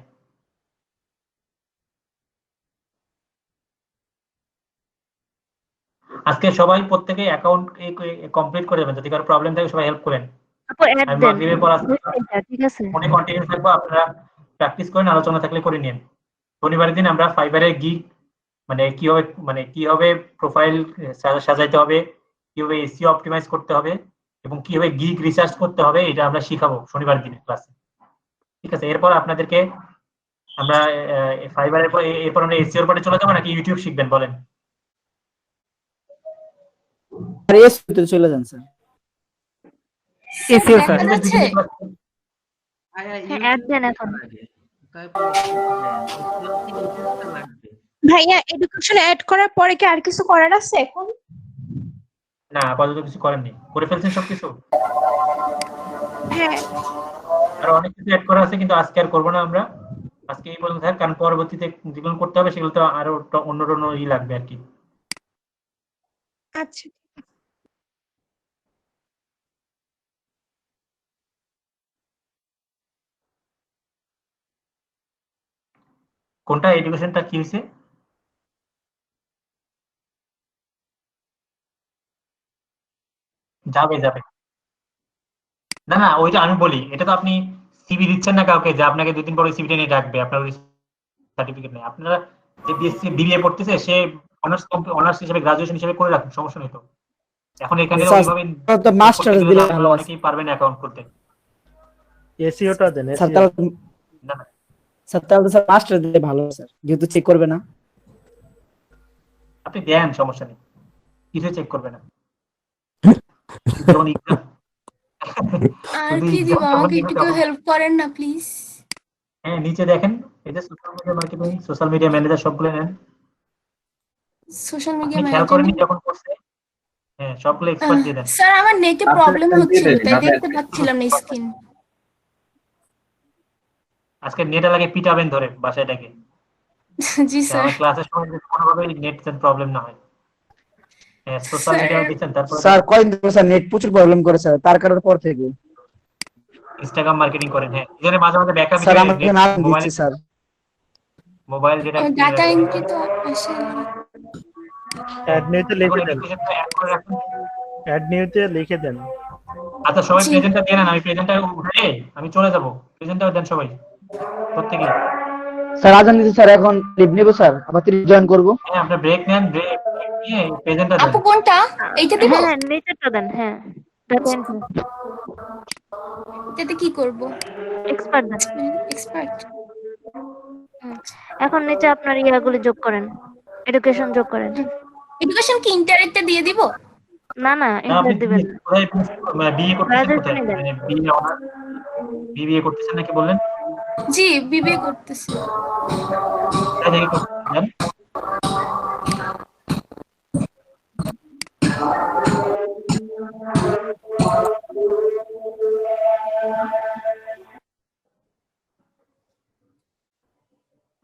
Speaker 1: আজকে সবাই প্রত্যেকে অ্যাকাউন্ট কমপ্লিট করে যাবেন। যদি কারো প্রবলেম থাকে সবাই হেল্প করেন।
Speaker 14: আপু অ্যাড
Speaker 1: আমি
Speaker 14: দেন।
Speaker 1: মাগরিবের পর আসলে
Speaker 14: ঠিক আছে,
Speaker 1: ফোনে কন্টিনিউ থাকবো, আপনারা প্র্যাকটিস করেন, আলোচনা থাকলে করে নিন। শনিবারের দিন আমরা ফাইবারে গিগ কিভাবে প্রোফাইল সাজাইতে হবে, কিভাবে এসইও অপটিমাইজ করতে হবে এবং কিভাবে গিগ রিসার্চ করতে হবে, এটা আমরা শিখাবো শনিবার দিনের ক্লাসে। ঠিক আছে, এরপর আপনাদেরকে আমরা ফাইবারের পর এরপর আমরা এসইওর পরে চলে যাবো নাকি ইউটিউব শিখবেন বলেন?
Speaker 17: আর এসইওতে চলে যান স্যার।
Speaker 6: SEO sir.
Speaker 14: অ্যাড দেন এখন।
Speaker 22: ভাইয়া এডুকেশন অ্যাড করার পরে কি আর কিছু করার আছে এখন?
Speaker 1: না, আপাতত কিছু করেননি, করে ফেলছেন সবকিছু।
Speaker 22: হ্যাঁ,
Speaker 1: আর অনেক কিছু অ্যাড করা আছে, কিন্তু আজকে আর করবো না আমরা। আজকে এই পর্যন্ত থাক, কারণ পরবর্তীতে যেগুলো করতে হবে সেগুলো তো আরো অন্য লাগবে আর কি।
Speaker 22: আচ্ছা।
Speaker 1: কোনটা এডুকেশনটা কি হয়েছে? যাবে না না, ওইটা আমি বলি, এটা তো আপনি সিভি দিচ্ছেন না কাউকে যে আপনাকে 2 দিন পরে সিভিটা নিয়ে ডাকবে, আপনার সার্টিফিকেট নেই। আপনারা যে বিএসসি বিবিএ পড়তেছে সে অনার্স হিসেবে গ্রাজুয়েশন হিসেবে করে রাখুন, সমস্যা নেই তো। এখন এখানে ওইভাবে
Speaker 17: তো মাস্টার্স দিলে ভালো আছে।
Speaker 1: অনেকেই পারবেন অ্যাকাউন্ট করতে।
Speaker 2: এসইওটা দেন।
Speaker 17: স্যার তাহলে স্যার মাস্টার দিলে ভালো স্যার, যেহেতু চেক করবে না।
Speaker 1: আপনি দেন, সমস্যা নেই, কিছু চেক করবে না।
Speaker 22: আর কি দিব, আমাকে একটু হেল্প করেন না প্লিজ।
Speaker 1: হ্যাঁ নিচে দেখেন, এই যে social media marketing, social media manager সবগুলো নেন।
Speaker 22: সোশ্যাল
Speaker 1: আপনি
Speaker 22: মিডিয়া
Speaker 1: খেয়াল করেননি
Speaker 22: ম্যানেজমেন্ট।
Speaker 1: যখন করছে? হ্যাঁ, সবগুলো এক্সপার্ট দিয়ে দেন।
Speaker 22: স্যার আমার নেটে প্রবলেম হচ্ছিল তাই দেখতে পাচ্ছিলাম না স্ক্রিন।
Speaker 1: আজকে নেট লাগে পিটাবেন ধরে বাসায় ডেকে।
Speaker 22: জি স্যার।
Speaker 1: আমার ক্লাসের সময় যদি কোনোভাবেই নেট প্রবলেম না হয়। হ্যাঁ, সোশ্যাল মিডিয়া দিচ্ছেন, তারপর
Speaker 17: স্যার কয়েন দিন স্যার নেট প্রচুর প্রবলেম করে স্যার, তার কারণের পর থেকে
Speaker 1: ইনস্টাগ্রাম মার্কেটিং করেন। হ্যাঁ, এখানে মাঝে মাঝে ব্যাকআপ
Speaker 17: স্যার আমাকে নাম দিচ্ছি স্যার।
Speaker 1: মোবাইল যেটা
Speaker 22: ডাটা এন্ট্রি তো আসে।
Speaker 2: অ্যাড নিউতে লিখে দেন,
Speaker 1: এডুকেশনটা অ্যাড করে রাখুন।
Speaker 2: অ্যাড নিউতে লিখে দেন।
Speaker 1: আচ্ছা, সবাই প্রেজেন্টটা দিয়ে নেন, আমি প্রেজেন্টটা উঠে আমি চলে যাব। প্রেজেন্টটা দেন সবাই প্রত্যেকই।
Speaker 17: স্যার আজান দিতে স্যার, এখন লিভ নেব স্যার, আবার জয়েন করব।
Speaker 1: হ্যাঁ, আপনি ব্রেক নেন, ব্রেক নিয়ে প্রেজেন্টটা দেন।
Speaker 22: আপু কোনটা? এইটা দিব?
Speaker 14: হ্যাঁ, নিচেরটা দেন। হ্যাঁ, ডাটা এন্ট্রি।
Speaker 22: এটাতে কি করব?
Speaker 14: এক্সপার্ট দেন।
Speaker 22: এক্সপার্ট।
Speaker 14: এখন নিচে আপনার ইয়াগুলি যোগ করেন, এডুকেশন যোগ করেন।
Speaker 22: এডুকেশন কি ইন্টারেক্টে দিয়ে দিব?
Speaker 14: না না, ইন্টার দিবেন।
Speaker 1: কোথায় বিএ করতেছেন? কোথায় মানে বিএ অনার্স বিবিএ করতেছেন নাকি বললেন?
Speaker 22: জি, বিবিএ করতেছি।
Speaker 1: কোথায় থেকে করতেছেন?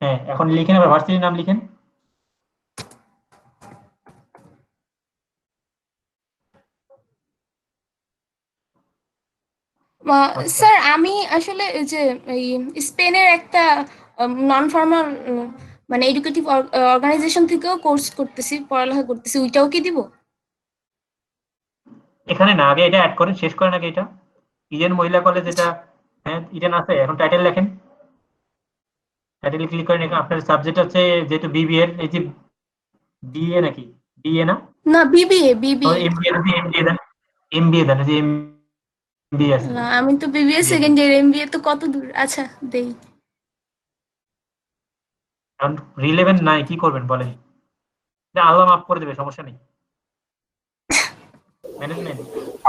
Speaker 1: হ্যাঁ, এখন লিখেন, আবার ভার্সিটির নাম লিখেন।
Speaker 22: স্যার আমি আসলে এই যে এই স্পেনের একটা নন ফর্মাল মানে এডুকেটিভ অর্গানাইজেশন থেকেও কোর্স করতেছি, পড়ালেখা করতেছি, ওইটাও কি দিব?
Speaker 1: এখানে না, আগে এটা অ্যাড করেন, শেষ করেন আগে এটা। ইডেন মহিলা কলেজ, এটা হ্যাঁ ইডেন আছে। এখন টাইটেল লেখেন, টাইটেল ক্লিক করেন। এখানে আপনার সাবজেক্ট হচ্ছে যেহেতু বিবিএ, এই যে বিএ নাকি বিএ না?
Speaker 22: না, বিবিএ। বিবিএ
Speaker 1: এমবিএ দেন, এমবিএ দেন, এমবিএ দেন, যে এমবিএ আছে।
Speaker 22: না, আমি তো বিবিএ সেকেন্ড ইয়ার, এমবিএ তো কত দূর। আচ্ছা দেই।
Speaker 1: কারণ রিলেভেন্ট নাই, কি করবেন বলেন? এটা আল্লাহ মাফ করে দেবে, সমস্যা নেই। ম্যানেজমেন্ট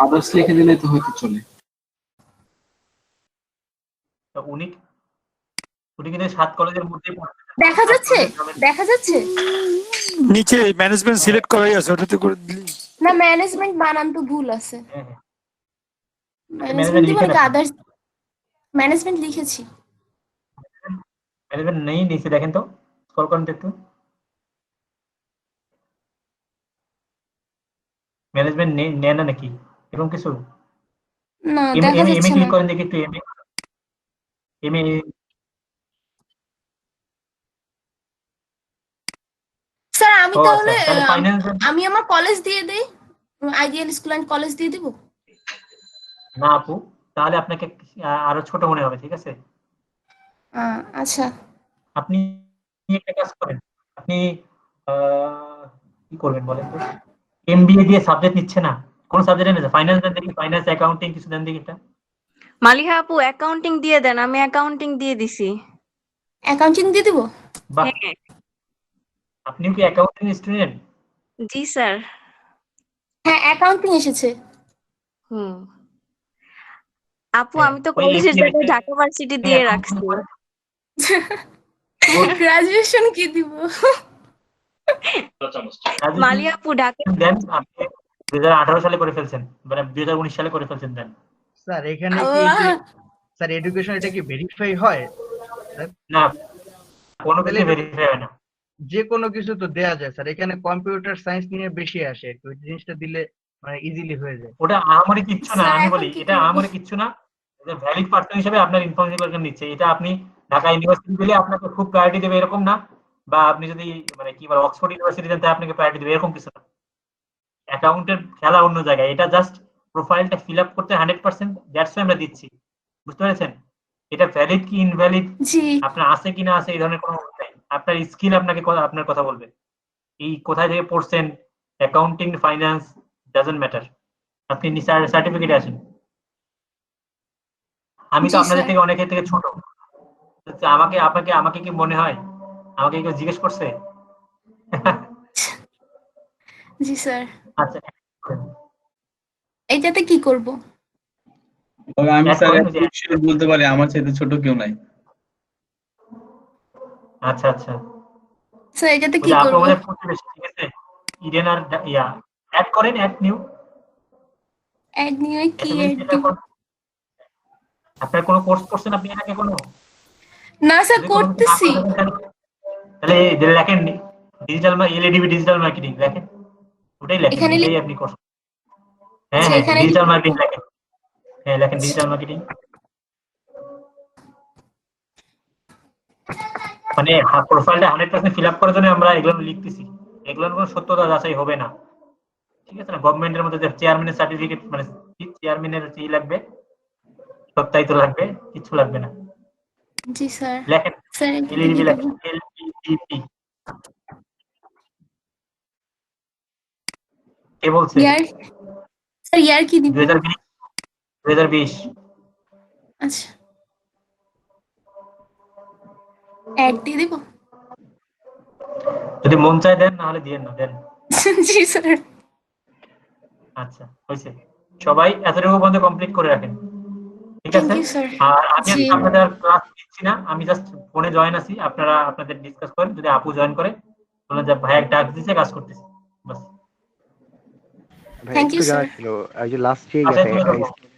Speaker 5: আদার্স লিখে দিলে তো হয়তো চলে।
Speaker 1: উনি কিন্তু 7 কলেজের মধ্যে
Speaker 22: দেখা যাচ্ছে? দেখা যাচ্ছে
Speaker 11: নিচে ম্যানেজমেন্ট সিলেক্ট করাই আছে, ওটাতে করে দিলি।
Speaker 22: না, ম্যানেজমেন্ট বানান তো ভুল আছে।
Speaker 1: ম্যানেজমেন্ট
Speaker 22: ম্যানেজমেন্ট
Speaker 1: লিখে
Speaker 22: মানে
Speaker 1: রাখেন।
Speaker 22: আদার্স। ম্যানেজমেন্ট লিখেছি।
Speaker 1: ম্যানেজমেন্ট নেই, নিচে দেখেন তো, স্ক্রল করেন তো একটু। ম্যানেজমেন্ট নেই না নাকি এরকম কিছু?
Speaker 22: না, দেখা
Speaker 1: এমএ
Speaker 22: যাচ্ছে
Speaker 1: ক্লিক
Speaker 22: না।
Speaker 1: করেন দেখি একটু। এমএ
Speaker 22: স্যার আমি
Speaker 1: ও
Speaker 22: তাহলে
Speaker 1: আচ্ছা, তাহলে ফাইন্যান্স
Speaker 22: আমি আমার কলেজ দিয়ে দেই, আইডিয়াল স্কুল এন্ড কলেজ দিয়ে দিব।
Speaker 1: না আপু, তাহলে আপনাকে আরো ছোট মনে হবে, ঠিক আছে?
Speaker 22: আচ্ছা,
Speaker 1: আপনি একটা কাজ করেন, আপনি কি করবেন বলেন তো? এমবিএ দিয়ে সাবজেক্ট নিচ্ছে না, কোন সাবজেক্টে নিচ্ছে? ফাইন্যান্স দেন দেখি, ফাইন্যান্স অ্যাকাউন্টিং কিছু দেন দেখি। এটা
Speaker 7: মালিহা আপু অ্যাকাউন্টিং দিয়ে দেন, আমি অ্যাকাউন্টিং দিয়ে দিছি।
Speaker 22: অ্যাকাউন্টিং দিয়ে দিব?
Speaker 1: বাহ, আপনিও কি অ্যাকাউন্টিং স্টুডেন্ট?
Speaker 7: জি স্যার।
Speaker 22: হ্যাঁ, অ্যাকাউন্টিং এসেছে।
Speaker 7: আপু আমি তো কলেজের জায়গায় ঢাকা ভার্সিটি দিয়ে রাখছি।
Speaker 22: গ্রাজুয়েশন কি দিব?
Speaker 7: মালিহা আপু ঢাকা
Speaker 1: দেন, আপনি 2018 সালে করে ফেলছেন, মানে 2019 সালে করে ফেলছেন। দেন
Speaker 23: স্যার এখানে কি স্যার এডুকেশন এটা কি ভেরিফাই হয়?
Speaker 1: না, কোনো কিছু ভেরিফাই হয় না।
Speaker 23: যে কোনো কিছু তো দেয়া যায় স্যার, এখানে কম্পিউটার সায়েন্স নিয়ে বেশি আসে, তো এই জিনিসটা দিলে মানে ইজিলি হয়ে যায়।
Speaker 1: ওটা আমারই কিচ্ছু না, আমি বলি এটা আমারই কিচ্ছু না। এটা ভ্যালিড পার্সন হিসেবে আপনার ইনফরমেশন নিচ্ছে। এটা আপনি ঢাকা ইউনিভার্সিটি দিলে আপনাকে খুব প্রায়োরিটি দেবে এরকম না, বা আপনি যদি মানে কি বলে অক্সফোর্ড ইউনিভার্সিটি দেন তাই আপনাকে প্রায়োরিটি দেবে এরকম কিছু না। অ্যাকাউন্টের খেলা অন্য জায়গায়, এটা জাস্ট প্রোফাইলটা ফিল আপ করতে 100% দ্যাটস আমরা দিচ্ছি, বুঝতে পেরেছেন? এটা ভ্যালিড কি ইনভ্যালিড, আপনার আছে কি না আছে এই ধরনের কোনো নাই। আপনার স্কিল আপনাকে আপনার কথা বলবে। এই কোথায় থেকে পড়ছেন, অ্যাকাউন্টিং ফাইন্যান্স ডাজন্ট ম্যাটার। আপনি সার্টিফিকেটে আসেন। আমি তো আপনাদের থেকে অনেকের থেকে ছোট, আমাকে কি মনে হয় আমাকে কেউ জিজ্ঞেস করছে?
Speaker 22: জি স্যার।
Speaker 1: আচ্ছা,
Speaker 22: এইটাতে কি করব?
Speaker 4: আমি স্যার একটা বলতে পারি, আমার চাইতে ছোট কেউ নাই।
Speaker 1: আচ্ছা আচ্ছা,
Speaker 22: স্যার এটাতে
Speaker 1: ওই
Speaker 22: কি
Speaker 1: যে আপু
Speaker 22: করব
Speaker 1: আমাদের প্রতিবেশী, ঠিক আছে, ইডেন আর ইয়া অ্যাড করেন, অ্যাড নিউ।
Speaker 22: অ্যাড নিয়ে কি
Speaker 1: একটা জিনিস
Speaker 22: অ্যাড
Speaker 1: যেটা এখন আপনার কোনো কোর্স করছেন আপনি এর আগে কোনো?
Speaker 22: না স্যার
Speaker 1: যদি কোনো কিছু না
Speaker 22: করতেছি
Speaker 1: করে থাকেন, তাহলে এই যে লেখেন ডিজিটাল এলএডিবি ডিজিটাল মার্কেটিং লেখেন, ওটাই লেখেন,
Speaker 22: এখানে
Speaker 1: এটাই আপনি করছেন। হ্যাঁ
Speaker 22: আচ্ছা
Speaker 1: হ্যাঁ
Speaker 22: এখানে
Speaker 1: ডিজিটাল মার্কেটিং লেখেন, হ্যাঁ লেখেন ডিজিটাল মার্কেটিং। মানে প্রোফাইলটা 100% ফিল আপ করার জন্য আমরা এগুলো লিখতেছি, এগুলোর কোনো সত্যতা যাচাই হবে না, ঠিক আছে না? গভর্নমেন্টের মধ্যে যে চেয়ারম্যানের সার্টিফিকেট, মানে চেয়ারম্যানের কি লাগবে, সত্যায়িত লাগবে, কিছু লাগবে না।
Speaker 22: জি স্যার
Speaker 1: লেখেন
Speaker 22: স্যার এটাতে কি
Speaker 1: এলইডি
Speaker 22: করব
Speaker 1: লেখেন, এলইডিপি। কে বলছে?
Speaker 22: ইয়ার স্যার ইয়ার কি দিব
Speaker 1: 2020।
Speaker 22: আচ্ছা অ্যাড দিয়ে দিব
Speaker 1: যদি মন চায় দেন, না হলে দিয়েন না, দেন।
Speaker 22: জি স্যার
Speaker 1: আচ্ছা হয়েছে, সবাই এতটুকু পর্যন্ত কমপ্লিট করে রাখেন, ঠিক আছে?
Speaker 22: থ্যাংক ইউ স্যার
Speaker 1: আর আমি
Speaker 22: জি
Speaker 1: আজকে আপনাদের ক্লাস দিচ্ছি না, আমি জাস্ট ফোনে জয়েন আছি, আপনারা আপনাদের ডিসকাস করেন। যদি আপু জয়েন করে বলেন যে ভাই একটা টাস্ক দিছে, কাজ করতেছি, বাস।
Speaker 10: ভাই
Speaker 22: থ্যাংক ইউ
Speaker 10: একটু জানা
Speaker 22: স্যার
Speaker 10: ছিল, এই যে লাস্ট যে
Speaker 1: আচ্ছা,
Speaker 10: ইয়াতে